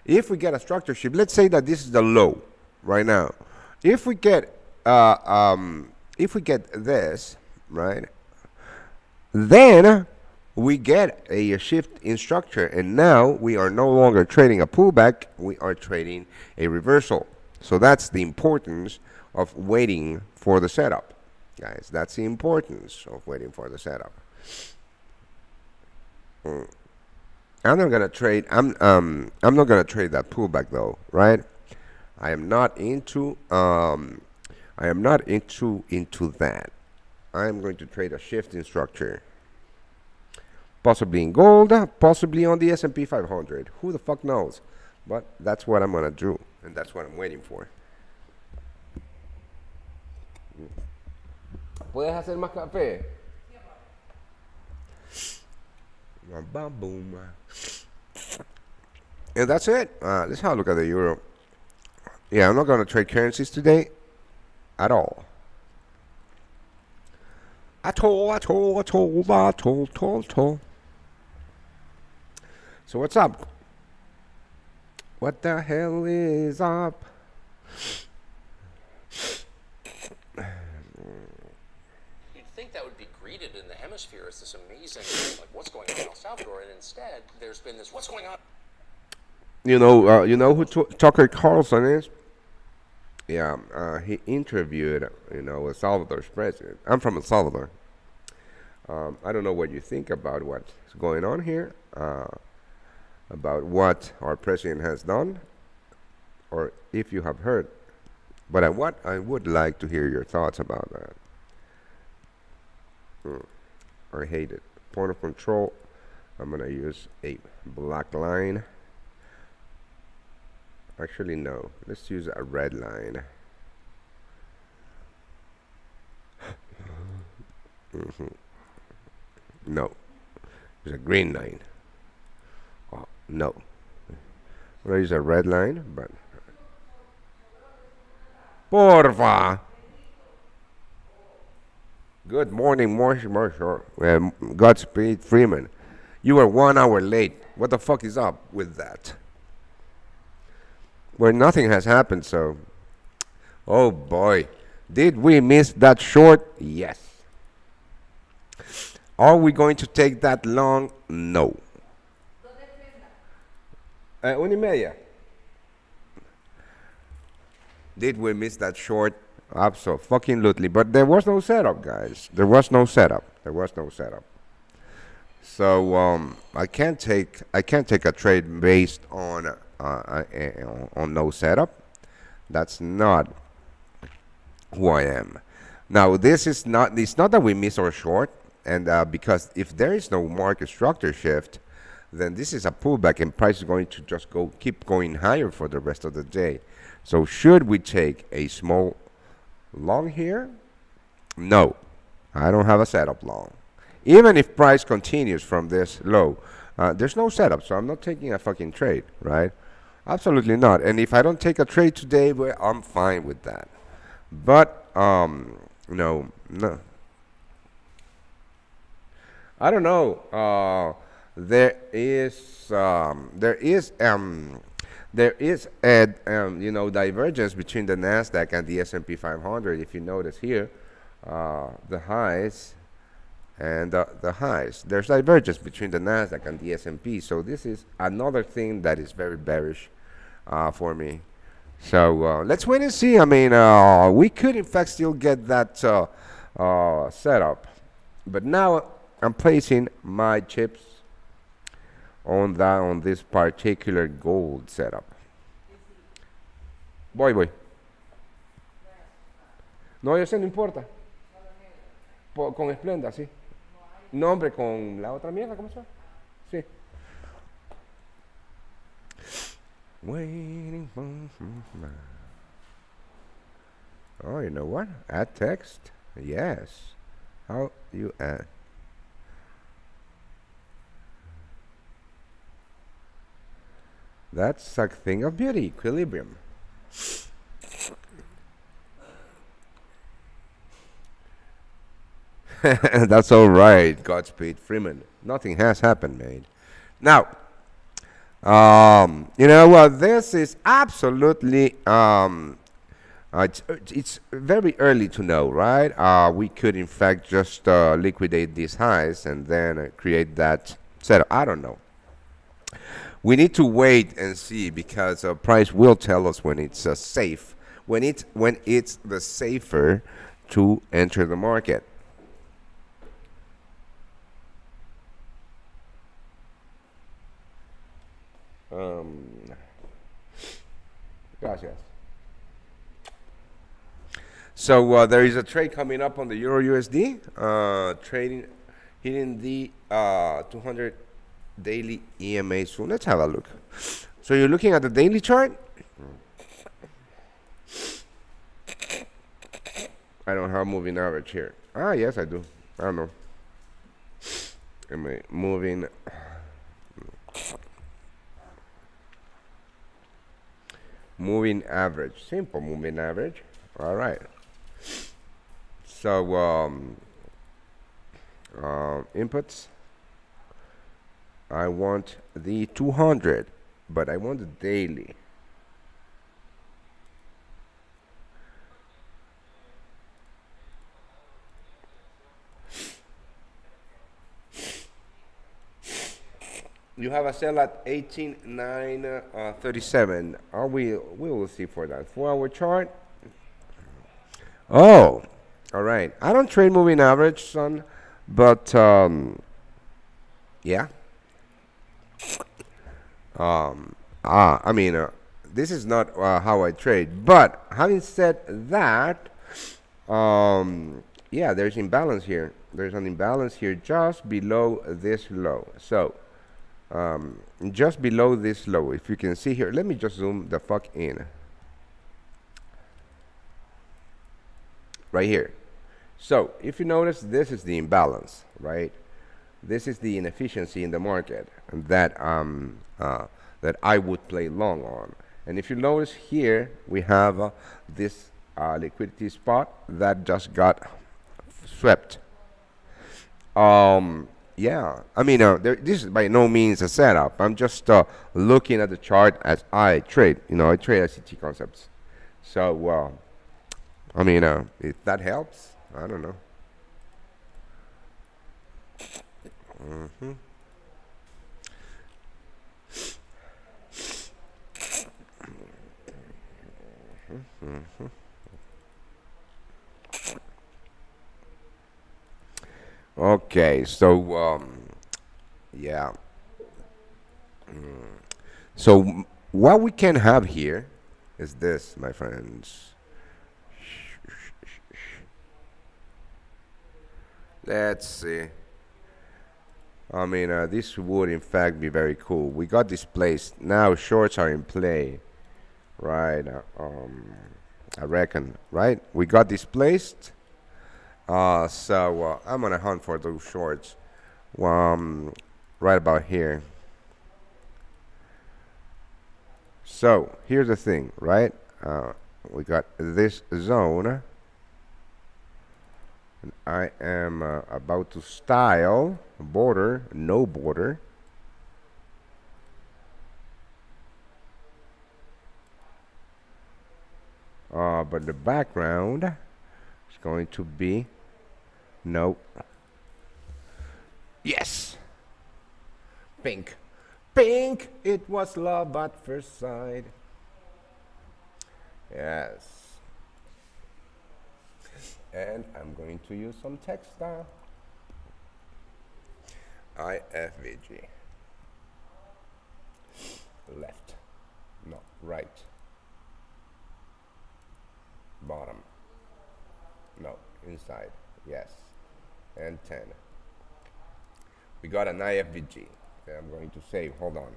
Speaker 1: let's say that this is the low right now. If we get this, right, then we get a shift in structure, and now we are no longer trading a pullback, we are trading a reversal. So that's the importance of waiting for the setup, guys. That's the importance of waiting for the setup. I'm not gonna trade. I'm not gonna trade that pullback though, right? I am not into into that. I am going to trade a shift in structure, possibly in gold, possibly on the S&P 500. Who the fuck knows? But that's what I'm gonna do, and that's what I'm waiting for. ¿Puedes hacer más café? Boom. And that's it. Let's have a look at the euro. Yeah, I'm not gonna trade currencies today at all. At all. So what's up? What the hell is up?
Speaker 3: You'd think that would be greeted in the hemisphere as this amazing, like, what's going on in El Salvador, and instead there's been this, what's going on?
Speaker 1: You know who Tucker Carlson is? Yeah, he interviewed, El Salvador's president. I'm from El Salvador. I don't know what you think about what's going on here, about what our president has done, or if you have heard. But I would like to hear your thoughts about that. I hate it. Point of control. I'm gonna use a black line. Actually, no. Let's use a red line. No. There's a green line. Oh, no. I'm gonna use a red line, but porfa. Good morning, Marshall. Godspeed, Freeman. You were 1 hour late. What the fuck is up with that? Where nothing has happened, so. Oh boy. Did we miss that short? Yes. Are we going to take that long? No. 1:30. Did we miss that short? Absolutely. But there was no setup, guys. There was no setup. There was no setup. So I can't take a trade based on no setup. That's not who I am. Now this is not. It's not that we miss our short, and because if there is no market structure shift, then this is a pullback, and price is going to just keep going higher for the rest of the day. So should we take a small long here? No, I don't have a setup long. Even if price continues from this low, there's no setup, so I'm not taking a fucking trade, right? Absolutely not. And if I don't take a trade today, well, I'm fine with that. But no, no, I don't know. There is a divergence between the Nasdaq and the S&P 500. If you notice here, the highs and the highs. There's divergence between the Nasdaq and the S&P. So this is another thing that is very bearish for me. So let's wait and see. I mean, we could in fact still get that setup, but now I'm placing my chips on this particular gold setup. Voy. No, yo sé, no importa. Con Splenda, sí. No, hombre, con la otra mierda, ¿cómo se llama? Sí. Waiting for Oh, you know what? Add text? Yes. How you add? That's a thing of beauty, equilibrium. That's all right, Godspeed Freeman. Nothing has happened, mate. Now, you know what? This is absolutely it's very early to know, right? We could in fact just liquidate these highs and then create that setup. I don't know. We need to wait and see because price will tell us when it's safe, when it's the safer to enter the market. Gracias. So there is a trade coming up on the Euro USD, trading hitting the 200 daily EMA soon. Let's have a look. So you're looking at the daily chart. I don't have moving average here. Ah, yes, I do. I don't know. Am I moving average? Simple moving average. All right. So inputs. I want the 200, but I want the daily. You have a sell at 18,937. Are we will see for that 4-hour chart. Oh, all right. I don't trade moving average, son, but yeah. I mean, this is not how I trade. But having said that, yeah, there's imbalance here. There's an imbalance here just below this low. So, just below this low, if you can see here, let me just zoom the fuck in. Right here. So, if you notice, this is the imbalance, right? This is the inefficiency in the market that that I would play long on. And if you notice here, we have this liquidity spot that just got swept. Yeah, I mean, this is by no means a setup. I'm just looking at the chart as I trade. You know, I trade ICT concepts. So, I mean, if that helps, I don't know. Okay, so yeah. So what we can have here is this, my friends. Let's see. I mean, this would in fact be very cool. We got displaced. Now shorts are in play, right? I reckon, right? We got displaced. So I'm gonna hunt for those shorts. Right about here. So here's the thing, right? We got this zone. And I am about to style border, no border. But the background is going to be no. Yes, pink. Pink, it was love at first sight. Yes. And I'm going to use some textile. IFVG. Left. No, right. Bottom. No, inside. Yes. And 10. We got an IFVG. Okay, I'm going to save. Hold on.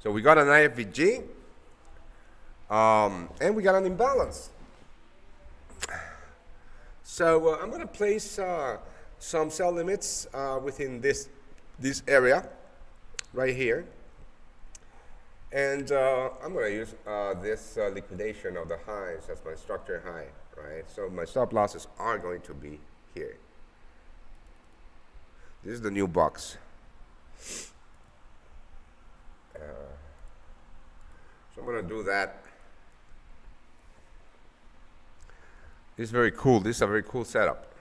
Speaker 1: So we got an IFVG, and we got an imbalance. So I'm going to place some cell limits within this area right here. And I'm going to use this liquidation of the highs as my structure high, right? So my stop losses are going to be here. This is the new box. So I'm going to do that. This is very cool. This is a very cool setup.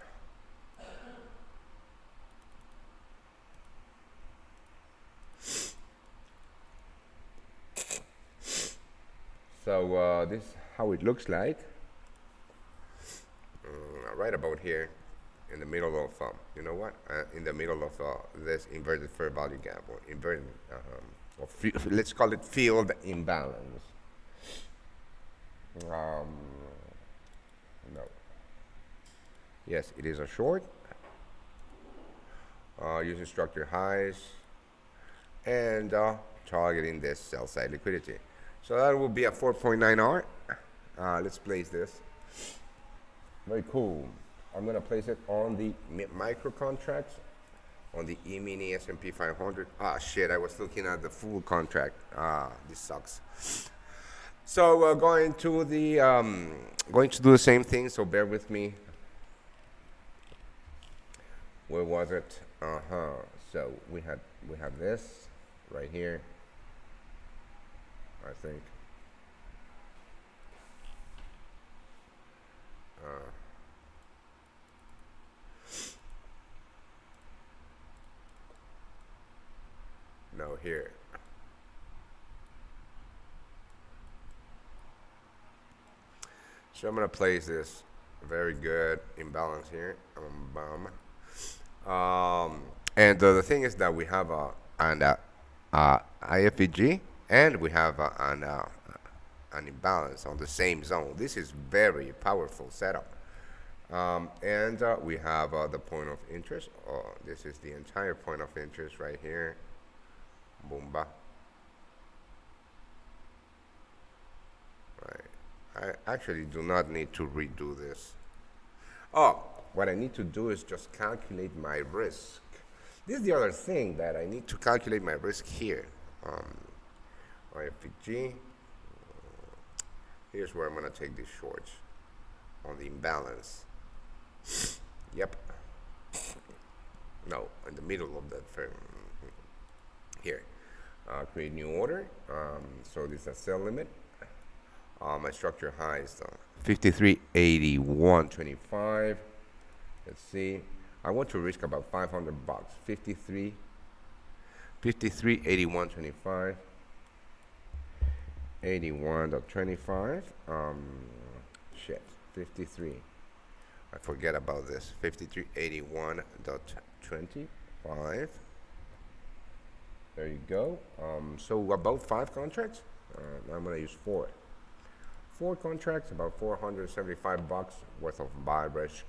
Speaker 1: So this is how it looks like. Right about here, in the middle of, you know what? In the middle of this inverted fair value gap, or inverted, or let's call it field imbalance. No. Yes, it is a short. Using structure highs and targeting this sell side liquidity. So that will be a 4.9R. Let's place this. Very cool. I'm gonna place it on the micro contracts, on the E-mini S&P 500. Ah, shit, I was looking at the full contract. This sucks. So going to do the same thing, so bear with me. Where was it? So we have this right here, I think. No, here. So I'm gonna place this very good imbalance here. And the thing is that we have an IFVG and we have an imbalance on the same zone. This is very powerful setup. And we have the point of interest. This is the entire point of interest right here. Boomba. Right. I actually do not need to redo this. Oh, what I need to do is just calculate my risk. This is the other thing, that I need to calculate my risk here. IFVG. Here's where I'm going to take these shorts on the imbalance. Yep. No, in the middle of that frame. Here. Create new order. So this is a sell limit. My structure high is 53.8125. Let's see. I want to risk about $500. 53.8125. 81.25. Shit, 53. I forget about this. 5381.25. There you go. So about 5 contracts. I'm gonna use 4. 4 contracts, about $475 worth of buy risk.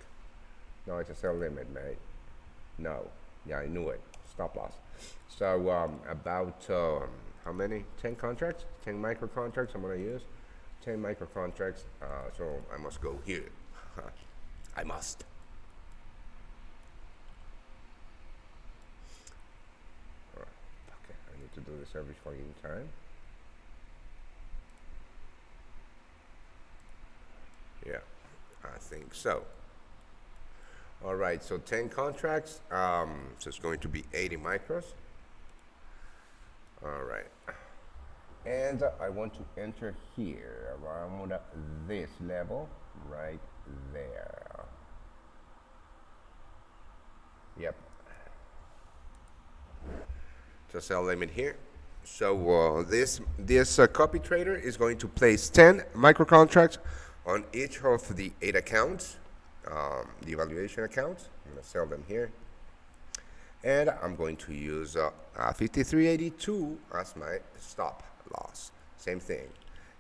Speaker 1: No, it's a sell limit, mate. No, yeah, I knew it. Stop loss. So about how many? 10 contracts, 10 micro contracts. I'm gonna use 10 micro contracts. So I must go here. I must. Okay, I need to do this every fucking time. Yeah, I think so. All right, so 10 contracts. So it's going to be 80 micros. All right. And I want to enter here around this level right there. Yep. So sell limit here. So this copy trader is going to place 10 micro contracts on each of the 8 accounts, the evaluation accounts. I'm going to sell them here. And I'm going to use 5382 as my stop loss. Same thing.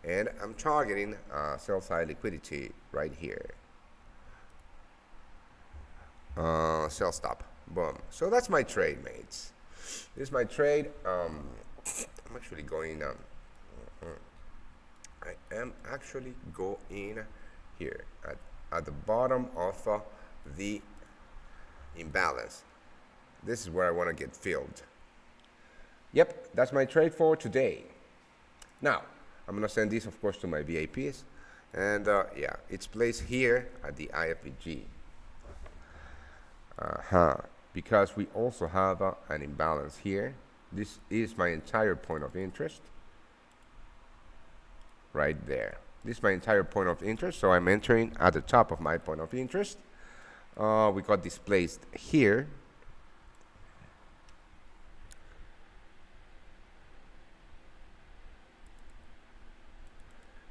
Speaker 1: And I'm targeting sell side liquidity right here. Sell stop. Boom. So that's my trade, mates. This is my trade. I'm actually going I am actually going here at the bottom of the imbalance. This is where I want to get filled. Yep, that's my trade for today. Now, I'm going to send this, of course, to my VIPs. And yeah, it's placed here at the IFBG. Because we also have an imbalance here. This is my entire point of interest. Right there. This is my entire point of interest. So I'm entering at the top of my point of interest. We got displaced here.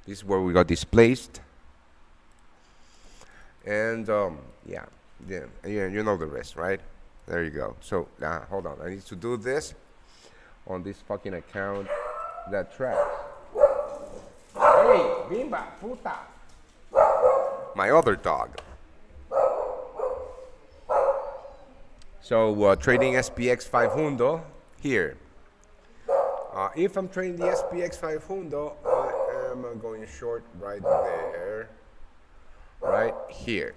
Speaker 1: This is where we got displaced. And yeah, you know the rest, right? There you go. So hold on, I need to do this on this fucking account that tracks. Hey, Bimba, puta. My other dog. So trading SPX 500 here. If I'm trading the SPX 500, I am going short right there, right here.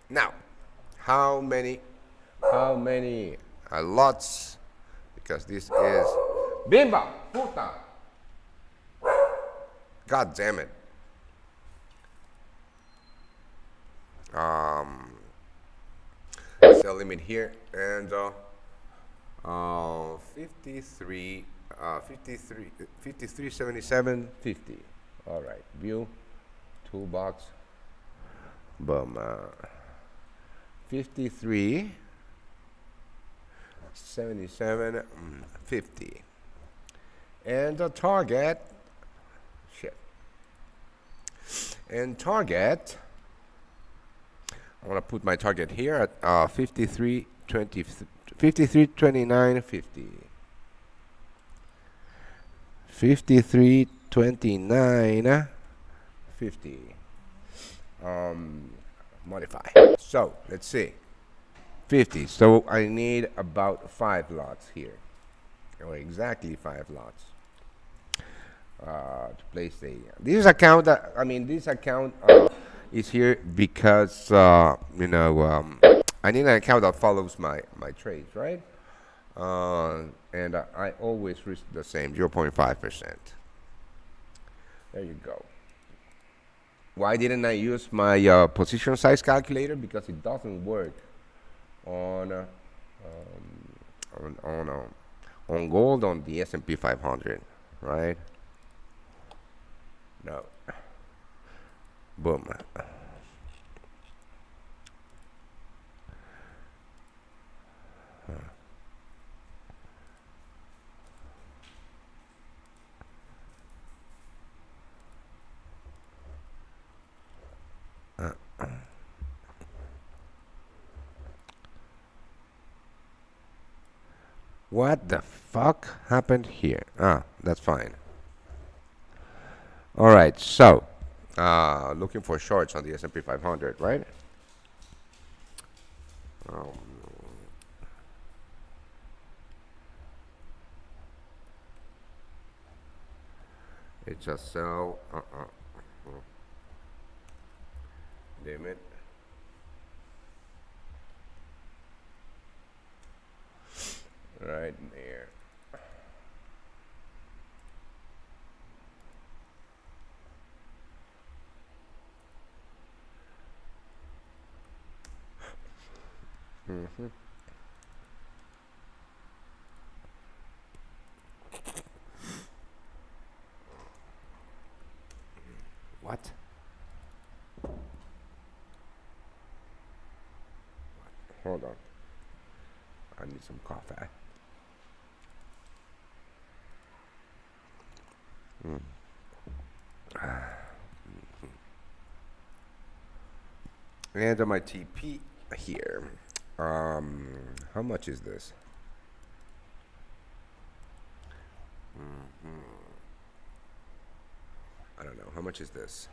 Speaker 1: Now, how many lots? Because this is Bimba, puta. God damn it. Sell limit here and 53.77.50. All right, view, toolbox, boom. 53.77.50, and the target. Shit. And target. I want to put my target here at 53.29.50. 53.29.50. Modify. So let's see. 50. So I need about 5 lots here, or exactly 5 lots to place the. This account. This account is here because I need an account that follows my trades, right? And I always risk the same 0.5%. There you go. Why didn't I use my position size calculator? Because it doesn't work on gold on the S&P 500, right? No. Boom. What the fuck happened here? Ah, that's fine. All right, so looking for shorts on the S&P 500, right? Um, it's a sell. Limit. Right there. What? Hold on. I need some coffee. And my TP here. How much is this? I don't know. How much is this?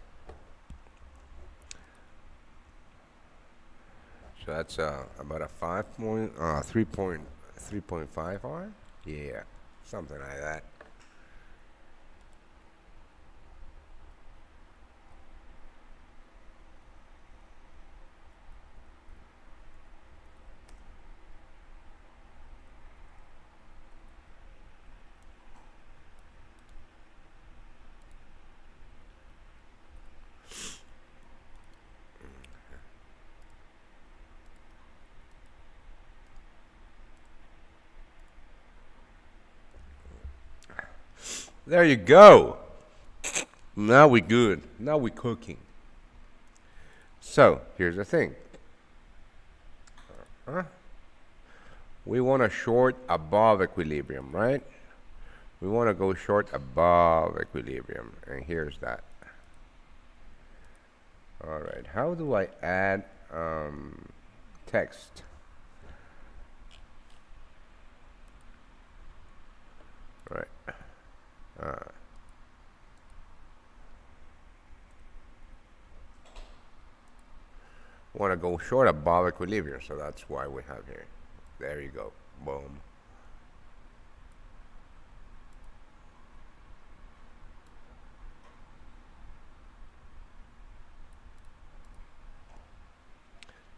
Speaker 1: So that's about a 3.5 R? Yeah, something like that. There you go. Now we good. Now we cooking. So here's the thing. We want to short above equilibrium, right? We want to go short above equilibrium, and here's that. All right. How do I add text? Right. Want to go short above equilibrium, so that's why we have here. There you go. Boom.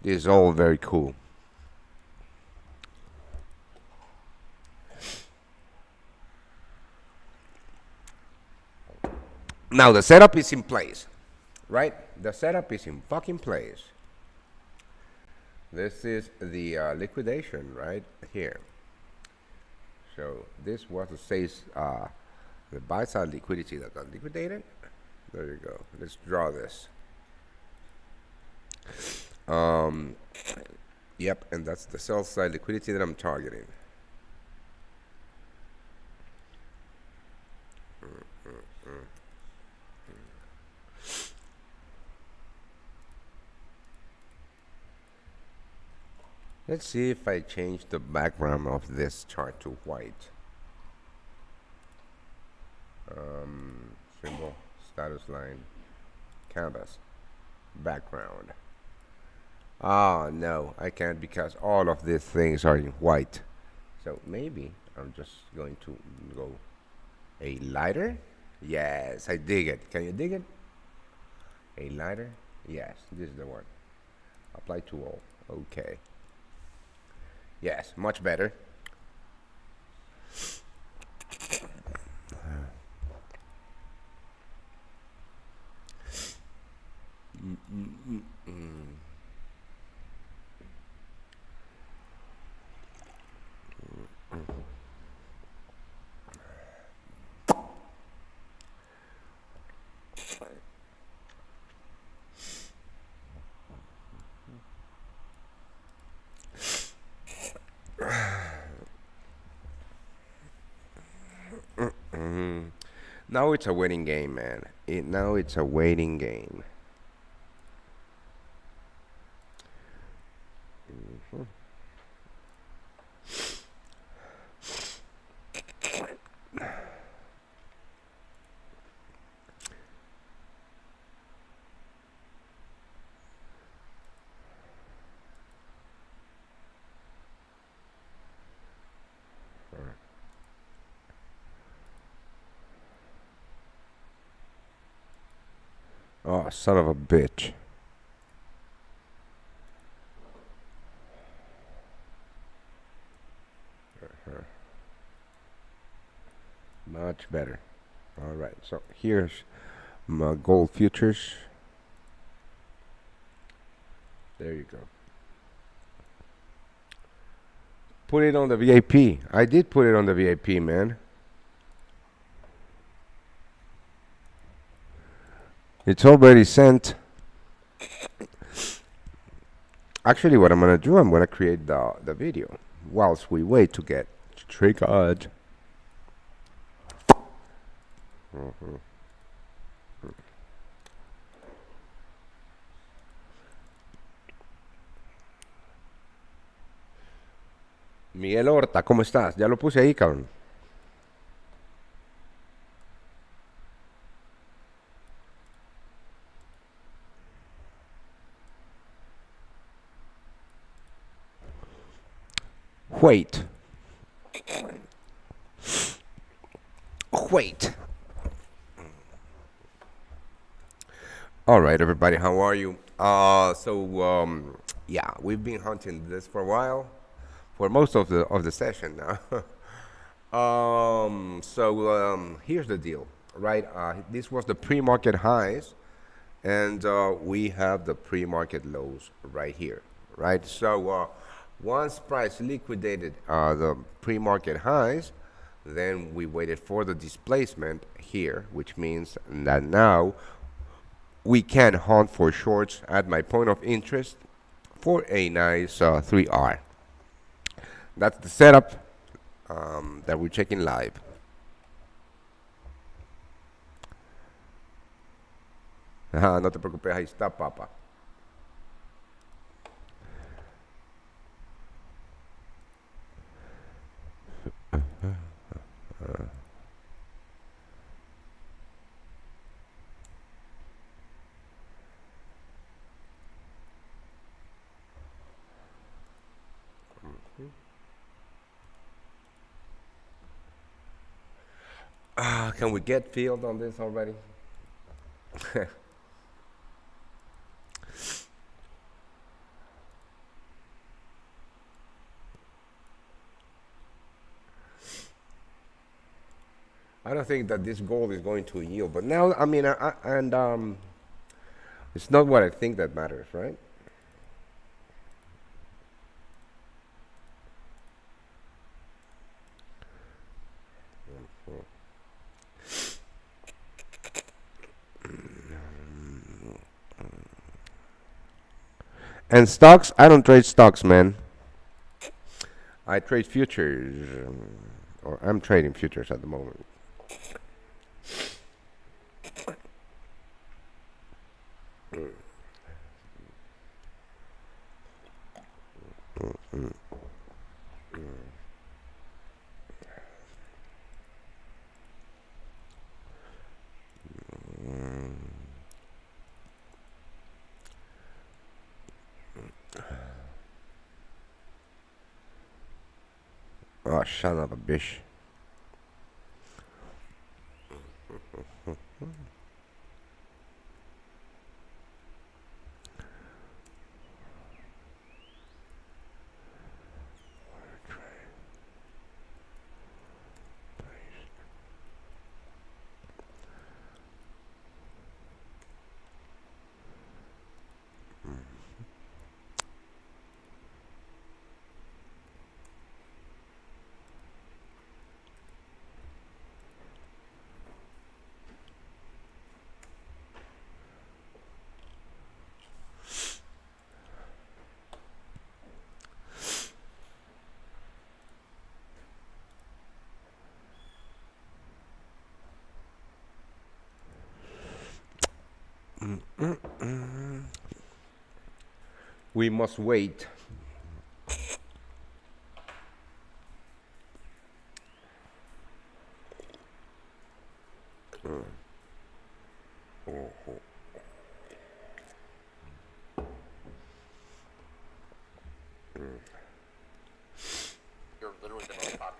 Speaker 1: This is all very cool. Now the setup is in place, right? The setup is in fucking place. This is the liquidation right here. So this was the buy side liquidity that got liquidated. There you go. Let's draw this. Yep, and that's the sell side liquidity that I'm targeting. Let's see if I change the background of this chart to white. Symbol, status line, canvas, background. Ah, no, I can't because all of these things are in white. So maybe I'm just going to go a lighter. Yes, I dig it. Can you dig it? A lighter? Yes, this is the one. Apply to all. Okay. Yes, much better. Now it's a waiting game, man. Now it's a waiting game. Oh, son of a bitch. Much better. All right, so here's my gold futures. There you go. Put it on the VIP. I did put it on the VIP, man. It's already sent. Actually, what I'm gonna do, I'm gonna create the video whilst we wait to get triggered. Miguel Horta, ¿cómo estás? Ya lo puse ahí, cabrón. Wait. Wait. All right, everybody, how are you? Yeah, we've been hunting this for a while, for most of the session now. Here's the deal, right? This was the pre-market highs, and we have the pre-market lows right here, right? Once price liquidated the pre-market highs, then we waited for the displacement here, which means that now we can hunt for shorts at my point of interest for a nice 3R. That's the setup that we're checking live. Ajá, no te preocupes, ahí está, papa. Can we get field on this already? I don't think that this gold is going to yield, but now, I mean, it's not what I think that matters, right? And stocks, I don't trade stocks, man. I trade futures, or I'm trading futures at the moment. Oh, son of a bitch. We must wait.
Speaker 3: You're literally the most popular.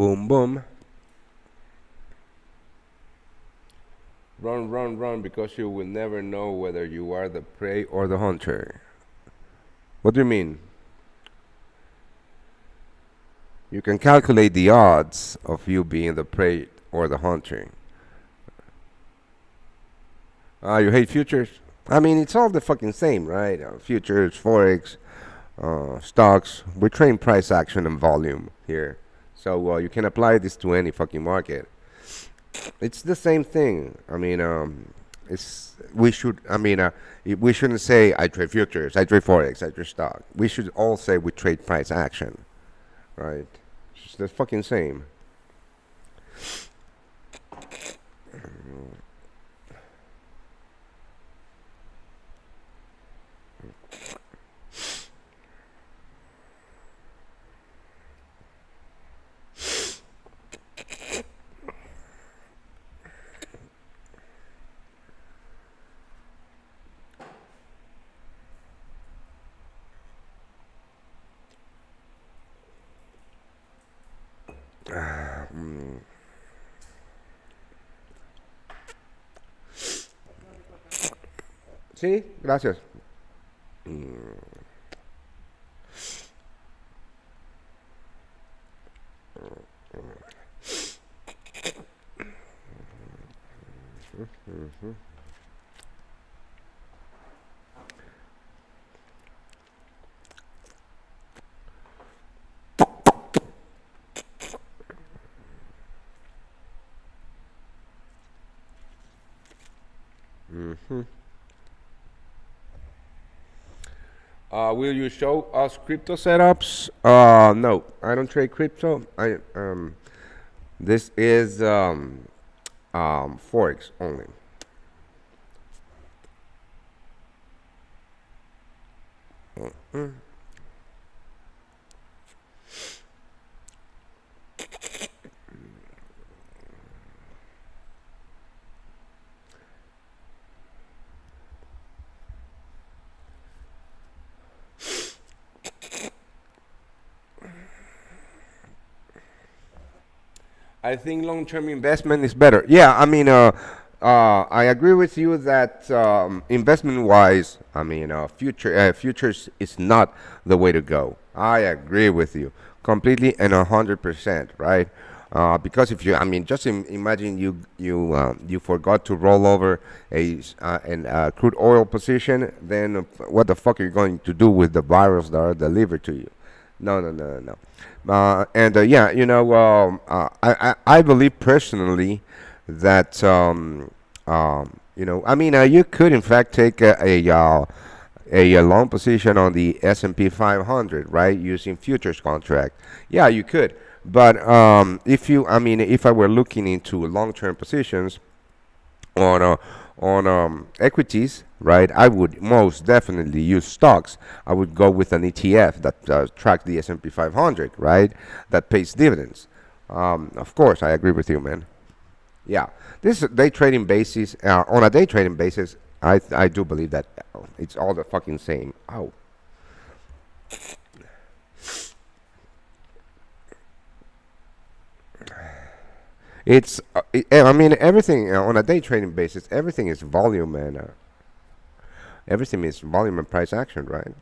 Speaker 1: Boom, boom. Run, run, run, because you will never know whether you are the prey or the hunter. What do you mean? You can calculate the odds of you being the prey or the hunter. You hate futures? I mean, it's all the fucking same, right? Futures, forex, stocks. We train price action and volume here, so you can apply this to any fucking market. It's the same thing. I mean, it's we should. I mean, we shouldn't say I trade futures, I trade forex, I trade stock. We should all say we trade price action, right? It's the fucking same. Sí, gracias. Will you show us crypto setups? No, I don't trade crypto. This is forex only. I think long-term investment is better. Yeah, I mean, I agree with you that investment-wise, I mean, futures is not the way to go. I agree with you completely and 100%, right? Because if you, I mean, just imagine you forgot to roll over an crude oil position, then what the fuck are you going to do with the barrels that are delivered to you? No, no, no, no, no. And yeah, I believe personally that I mean, you could in fact take a long position on the S&P 500, right, using futures contract. Yeah, you could. But if you, I mean, if I were looking into long-term positions on equities, right? I would most definitely use stocks. I would go with an ETF that tracks the S&P 500, right? That pays dividends. Of course, I agree with you, man. Yeah, this is day trading basis. On a day trading basis, I do believe that it's all the fucking same. Oh. I mean, everything on a day trading basis, everything is volume and everything is volume and price action, right?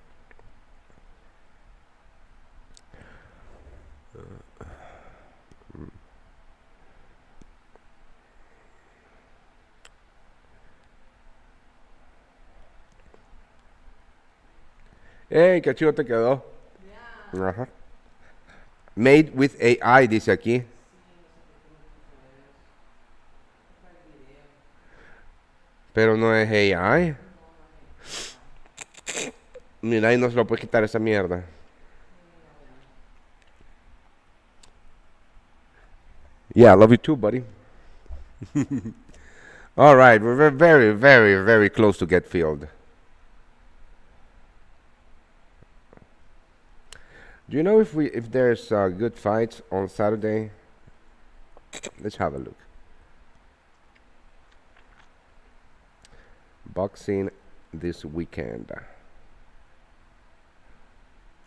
Speaker 1: Hey, qué chido te quedó. Ajá. Made with AI, dice aquí. Pero no es AI. Mira, ahí no se lo puede quitar esa mierda. Yeah, I love you too, buddy. All right, we're very, very, very close to get filled. Do you know if there's good fights on Saturday? Let's have a look. Boxing this weekend.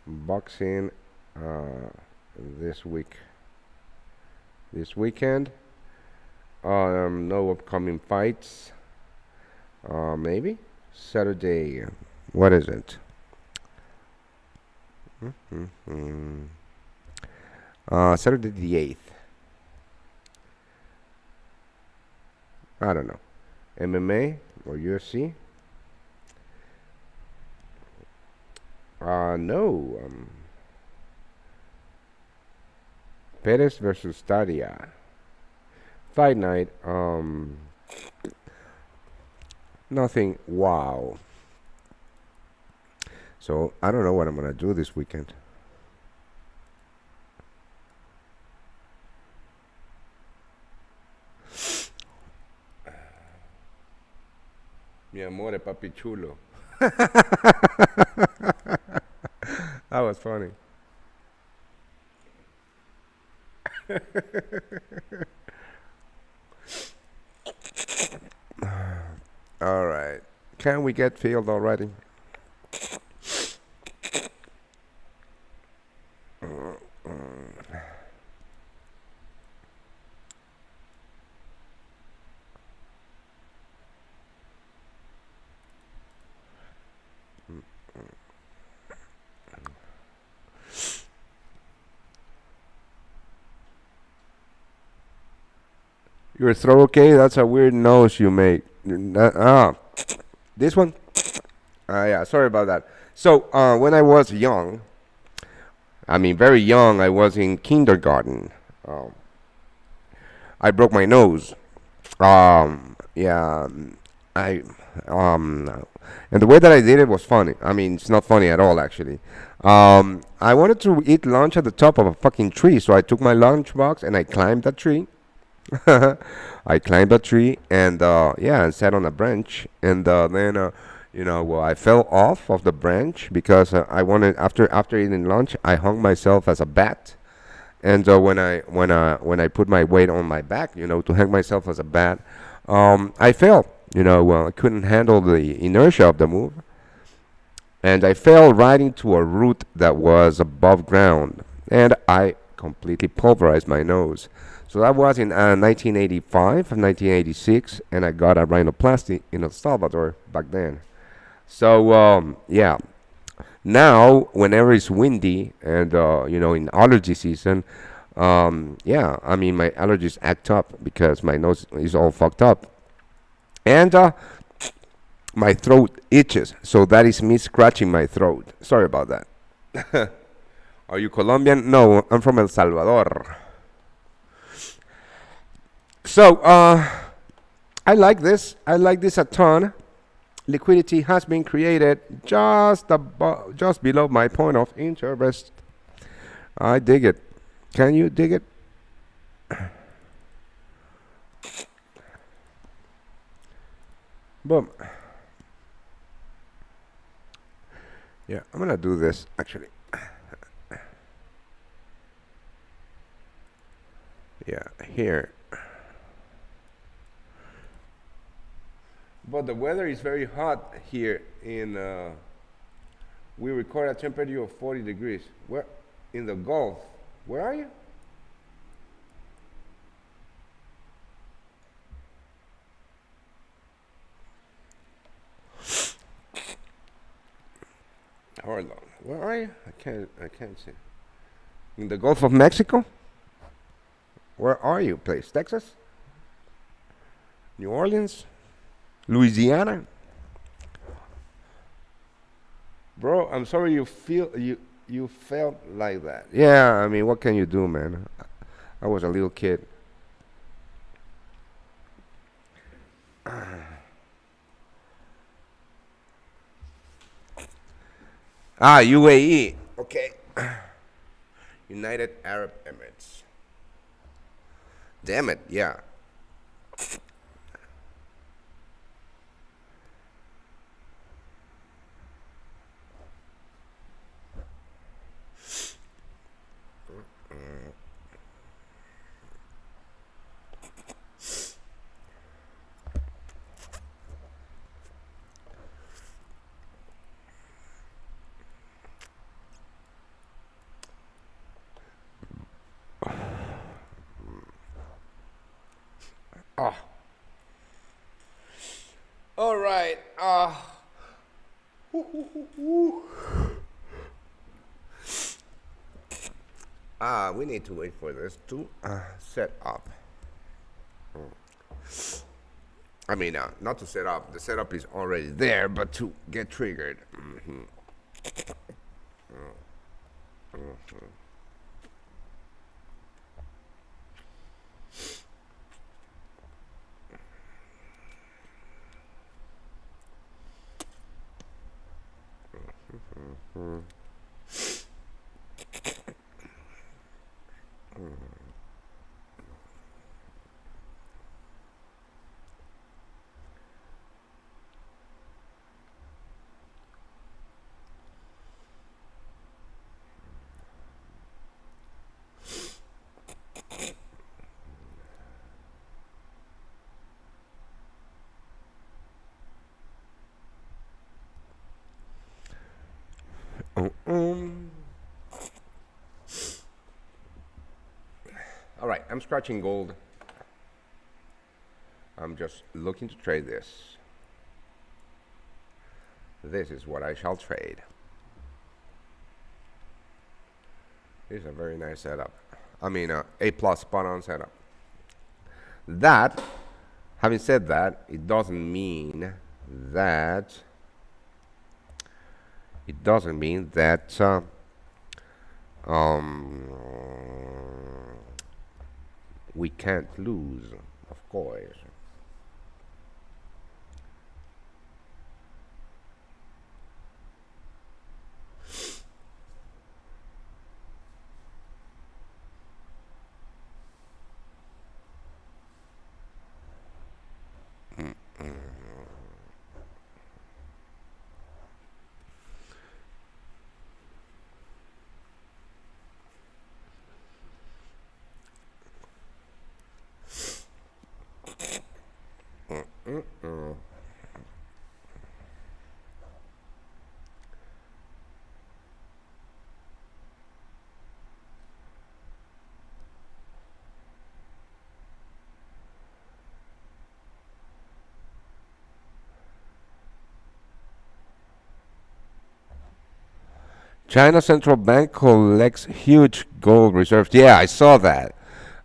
Speaker 1: Boxing this week. this weekend. No upcoming fights. Maybe Saturday. What is it? Mm-hmm. Saturday the 8th. I don't know. MMA or UFC? No. Perez versus Stadia. Fight night. Nothing. Wow. So I don't know what I'm gonna do this weekend. Mi amore, papi chulo. That was funny. All right. Can we get filled already? Your throat okay? That's a weird nose you make. This one? Yeah, sorry about that. So, when I was young, I mean, very young, I was in kindergarten. Um, I broke my nose. Yeah, I, and the way that I did it was funny. I mean, it's not funny at all, actually. I wanted to eat lunch at the top of a fucking tree, so I took my lunchbox and I climbed that tree. I climbed a tree and yeah, and sat on a branch, and then well, I fell off of the branch because I wanted after eating lunch, I hung myself as a bat, and when I put my weight on my back, to hang myself as a bat, I fell. I couldn't handle the inertia of the move, and I fell right into a root that was above ground, and I completely pulverized my nose. So that was in 1985, 1986, and I got a rhinoplasty in El Salvador back then. So yeah, now whenever it's windy and in allergy season, yeah, I mean my allergies act up because my nose is all fucked up, and my throat itches. So that is me scratching my throat. Sorry about that. Are you Colombian? No, I'm from El Salvador. So, I like this. I like this a ton. Liquidity has been created just below my point of interest. I dig it. Can you dig it? Boom. Yeah, I'm gonna do this actually. Yeah, here. But the weather is very hot here in. We record a temperature of 40 degrees. Where? In the Gulf. Where are you? Hold on. Where are you? I can't see. In the Gulf of Mexico? Where are you, place? Texas? New Orleans? Louisiana? Bro, I'm sorry you felt like that. Yeah, I mean, what can you do, man? I was a little kid. UAE. Okay. United Arab Emirates. Damn it, yeah. We need to wait for this to set up. I mean, not to set up. The setup is already there, but to get triggered. All right, I'm scratching gold. I'm just looking to trade this. This is what I shall trade. This is a very nice setup. I mean, A plus spot on setup. That, having said that, it doesn't mean that we can't lose, of course. China Central Bank collects huge gold reserves. Yeah, I saw that.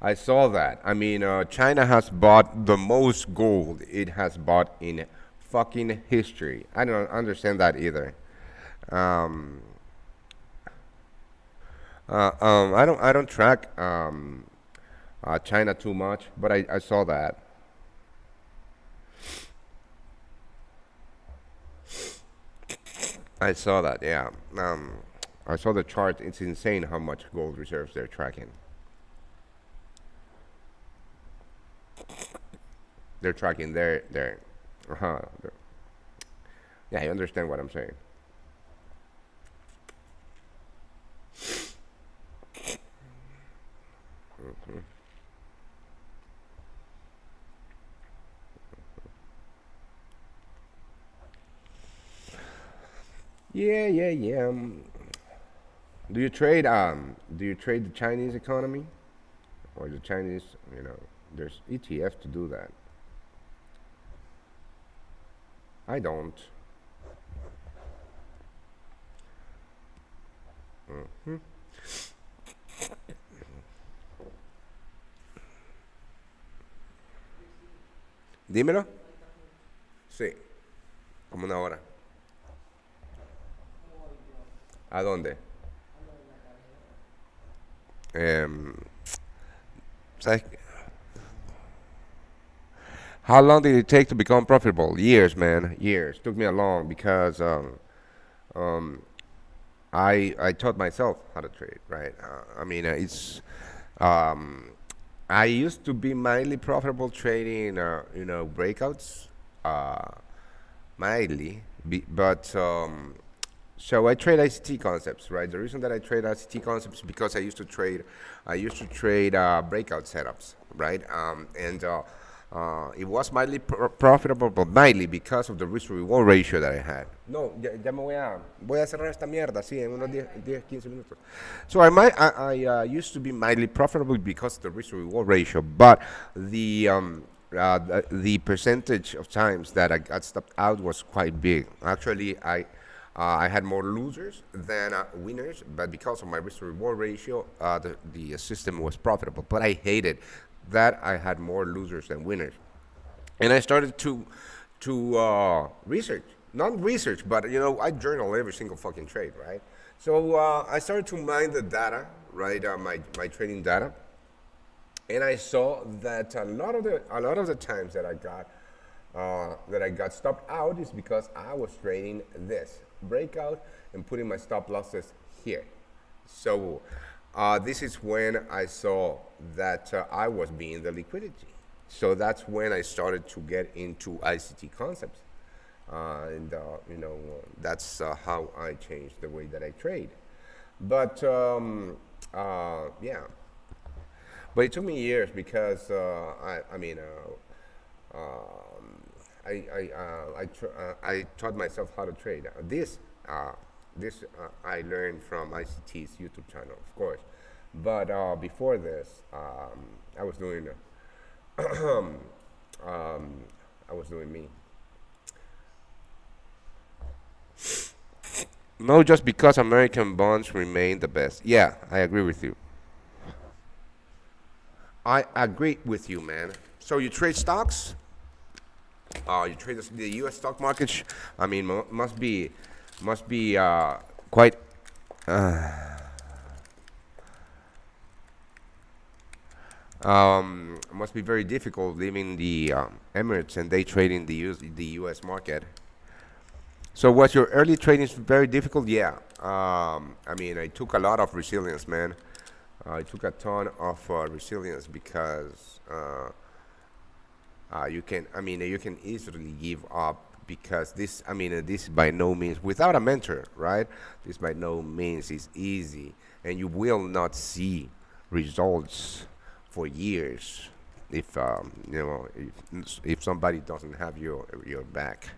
Speaker 1: I saw that. I mean, China has bought the most gold it has bought in fucking history. I don't understand that either. Um, I don't track China too much, but I saw that. I saw that. Yeah. I saw the chart. It's insane how much gold reserves they're tracking. They're tracking their. Uh-huh. Yeah, you understand what I'm saying. Yeah, yeah, yeah. Do you trade the Chinese economy or the Chinese? There's ETF to do that. I don't. Dímelo. Sí, como una hora. ¿A dónde? Um, ¿Sabes? How long did it take to become profitable? Years, man. Years. Took me a long because um, I taught myself how to trade, right? I mean, it's um, I used to be mildly profitable trading, breakouts, uh, mildly, but so I trade ICT concepts, right? The reason that I trade ICT concepts is because I used to trade breakout setups, right? And it was mildly profitable, but mildly because of the risk reward ratio that I had. No, ya voy a cerrar esta mierda, sí, en unos 10, 15 minutos. So I used to be mildly profitable because of the risk reward ratio, but the percentage of times that I got stopped out was quite big. Actually, I I had more losers than winners, but because of my risk to reward ratio, the system was profitable. But I hated that I had more losers than winners, and I started to research, not research, but I journal every single fucking trade, right? So I started to mine the data, right? My trading data, and I saw that a lot of the times that I got stopped out is because I was trading this breakout and putting my stop losses here. So this is when I saw that I was being the liquidity. So that's when I started to get into ICT concepts, and that's how I changed the way that I trade. But yeah, but it took me years because I taught myself how to trade. This I learned from ICT's YouTube channel, of course. But before this, I was doing I was doing me. No, just because American bonds remain the best. Yeah, I agree with you. I agree with you, man. So you trade stocks? You trade the U.S. stock market. I mean, must be quite. Must be very difficult leaving the Emirates and day trading the U.S. market. So was your early trading very difficult? Yeah. I took a lot of resilience, man. I took a ton of resilience because you can easily give up because this by no means, without a mentor, right? This by no means is easy, and you will not see results for years if somebody doesn't have your back.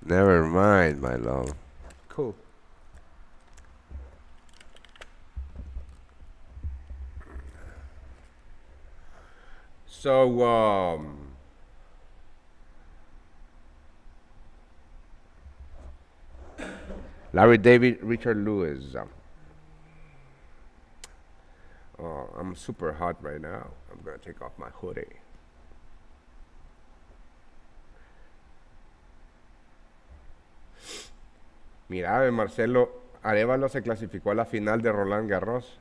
Speaker 1: Never mind, my love. Cool. So, Larry David, Richard Lewis. I'm super hot right now. I'm gonna take off my hoodie. Mira, Marcelo Arevalo se clasificó a la final de Roland Garros.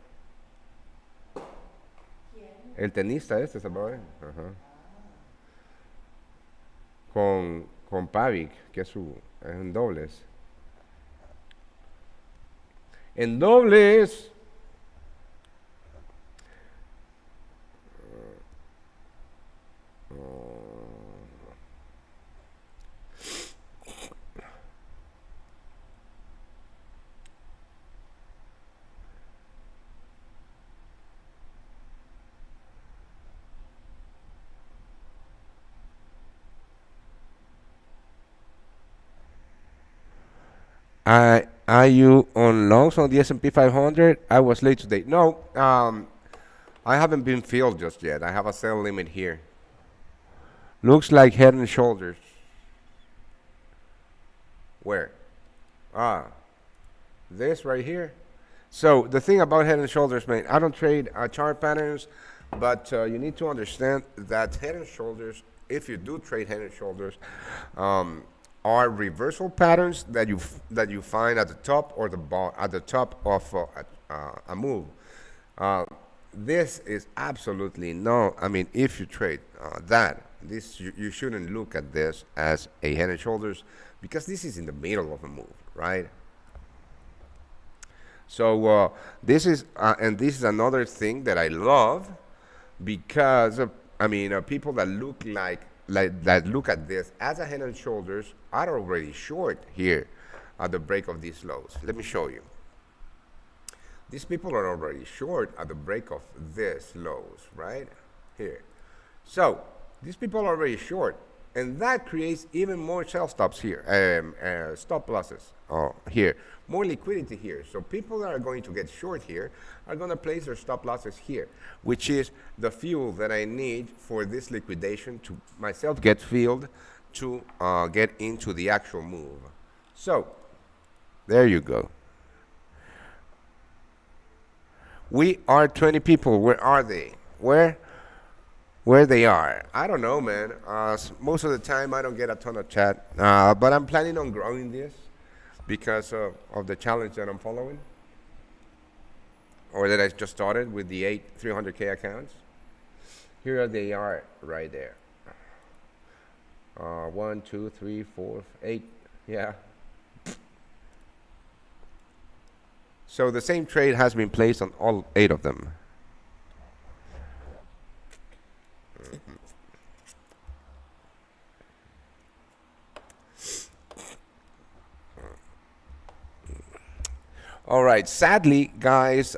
Speaker 1: El tenista Salvador. Ajá. Con Pavic, que es en dobles. En dobles. Are you on longs on the S&P 500? I was late today. No, I haven't been filled just yet. I have a sell limit here. Looks like Head and Shoulders. Where? This right here. So the thing about Head and Shoulders, man, I don't trade chart patterns, but you need to understand that Head and Shoulders, if you do trade Head and Shoulders, are reversal patterns that you find at the top or at the top of a move. This is absolutely no. If you trade you shouldn't look at this as a Head and Shoulders because this is in the middle of a move, right? So this is another thing that I love because people that look at this as a Head and Shoulders are already short here at the break of these lows. Let me show you. These people are already short at the break of this lows, right here. So these people are already short. And that creates even more sell stops here, stop losses here, more liquidity here. So people that are going to get short here are going to place their stop losses here, which is the fuel that I need for this liquidation to myself get filled to get into the actual move. So there you go. We are 20 people. Where are they? Where they are? I don't know, man. Most of the time, I don't get a ton of chat, but I'm planning on growing this because of the challenge that I'm following, or that I just started with the 300K accounts. Here they are, right there. 1, 2, 3, 4, 8. Yeah. So the same trade has been placed on all 8 of them. All right, sadly, guys,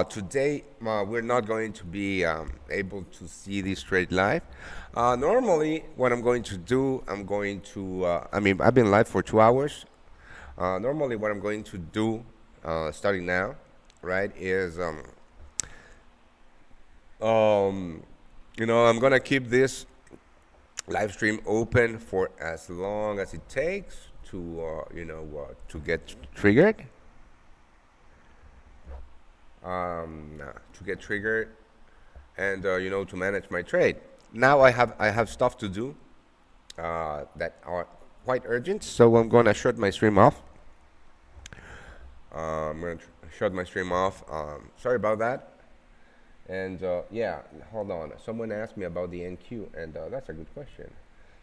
Speaker 1: today we're not going to be able to see this trade live. Normally, what I'm going to do, I'm going to, I've been live for 2 hours. Normally, what I'm going to do, starting now, right, is, I'm going to keep this live stream open for as long as it takes to, to get triggered. To get triggered and to manage my trade. Now I have stuff to do that are quite urgent, so I'm gonna shut my stream off. I'm gonna shut my stream off. Sorry about that. And yeah, hold on. Someone asked me about the NQ, and that's a good question.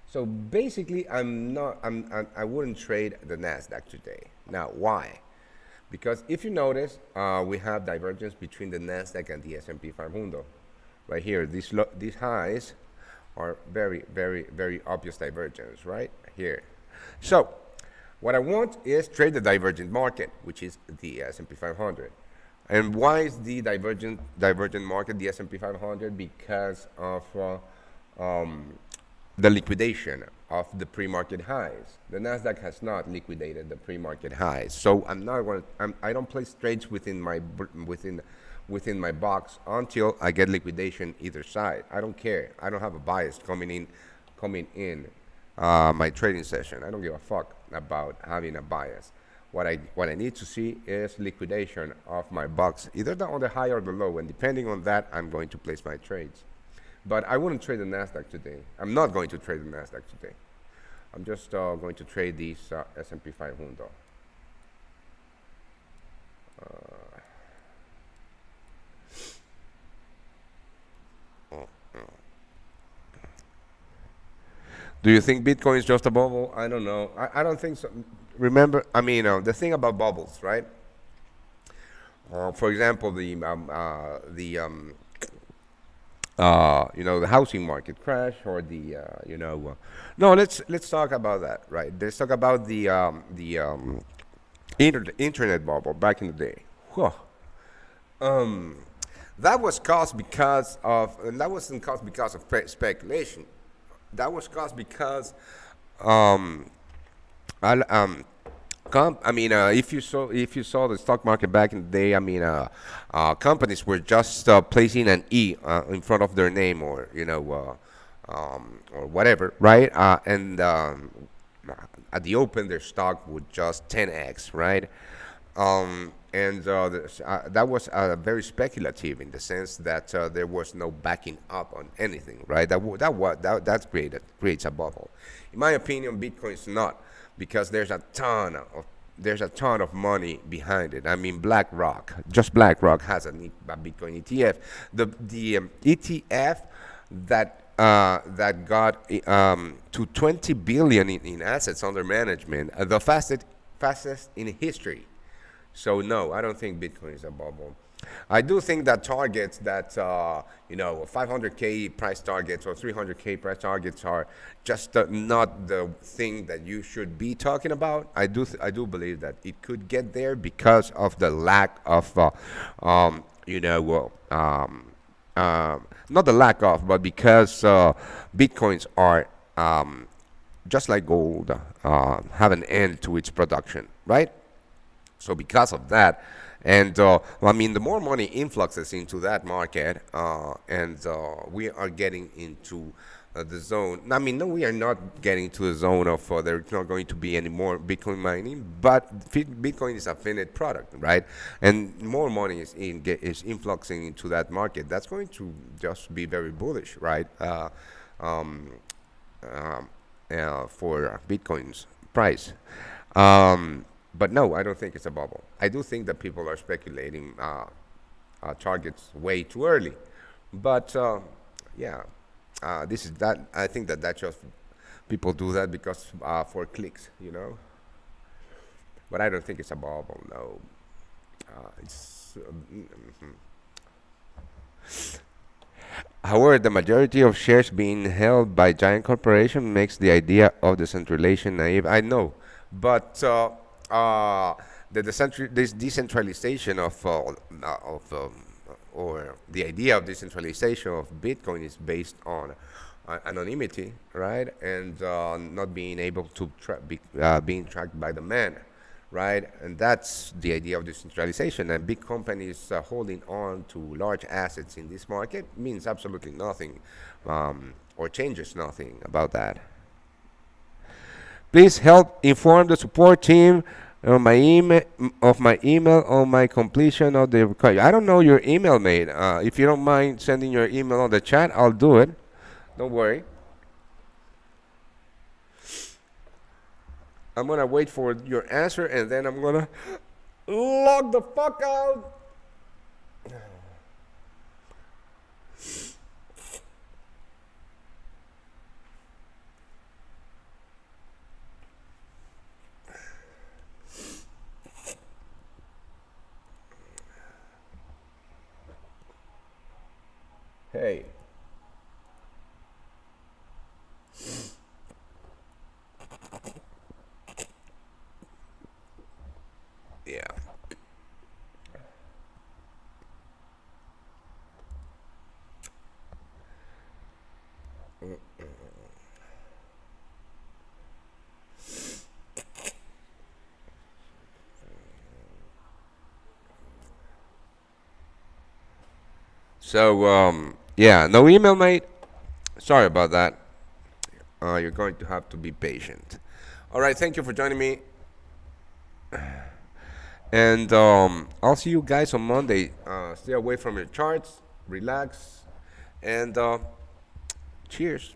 Speaker 1: So basically, I wouldn't trade the Nasdaq today. Now, why? Because if you notice, we have divergence between the Nasdaq and the S&P 500. Right here, these highs are very, very, very obvious divergence, right here. So what I want is trade the divergent market, which is the S&P 500. And why is the divergent market the S&P 500? Because of the liquidation of the pre-market highs. The Nasdaq has not liquidated the pre-market highs, so I don't place trades within my box until I get liquidation either side. I don't care. I don't have a bias coming in my trading session. I don't give a fuck about having a bias. What I need to see is liquidation of my box, either on the high or the low, and depending on that, I'm going to place my trades. But I wouldn't trade the Nasdaq today. I'm not going to trade the Nasdaq today. I'm just going to trade these S&P 500. Do you think Bitcoin is just a bubble? I don't know. I don't think so. Remember, the thing about bubbles, right? For example, the housing market crash, or the no, let's talk about that, right? Let's talk about the internet bubble back in the day. Whew. That was caused because of, and that wasn't caused because of speculation. That was caused because if you saw the stock market back in the day, companies were just placing an E in front of their name, or or whatever, right? And at the open, their stock would just 10x, right? That was very speculative in the sense that there was no backing up on anything, right? That creates a bubble. In my opinion, Bitcoin is not, because there's a ton of money behind it. BlackRock has a Bitcoin ETF. The ETF that got to 20 billion in assets under management, the fastest in history. So no, I don't think Bitcoin is a bubble. I do think that targets that 500K price targets or 300K price targets are just not the thing that you should be talking about. I do believe that it could get there because of the lack of not the lack of, but because Bitcoins are just like gold, have an end to its production, right? So because of that, and I mean, the more money influxes into that market, and we are getting into the zone. I mean, no, we are not getting to the zone of there's not going to be any more Bitcoin mining, but Bitcoin is a finite product, right? And more money is influxing into that market. That's going to just be very bullish, right? Um, um, for Bitcoin's price. But no, I don't think it's a bubble. I do think that people are speculating targets way too early. But yeah, this is that. I think that that's just people do that because for clicks, you know. But I don't think it's a bubble. No, it's. However, the majority of shares being held by giant corporations makes the idea of decentralization naive. I know, but this decentralization or the idea of decentralization of Bitcoin is based on anonymity, right? And not being able to being tracked by the man, right? And that's the idea of decentralization. And big companies holding on to large assets in this market means absolutely nothing, or changes nothing about that. Please help inform the support team on my email on my completion of the request. I don't know your email, mate. If you don't mind sending your email on the chat, I'll do it. Don't worry. I'm gonna wait for your answer and then I'm gonna log the fuck out. Hey. Yeah. So, yeah, no email, mate. Sorry about that. You're going to have to be patient. All right, thank you for joining me. And I'll see you guys on Monday. Stay away from your charts, relax, and cheers.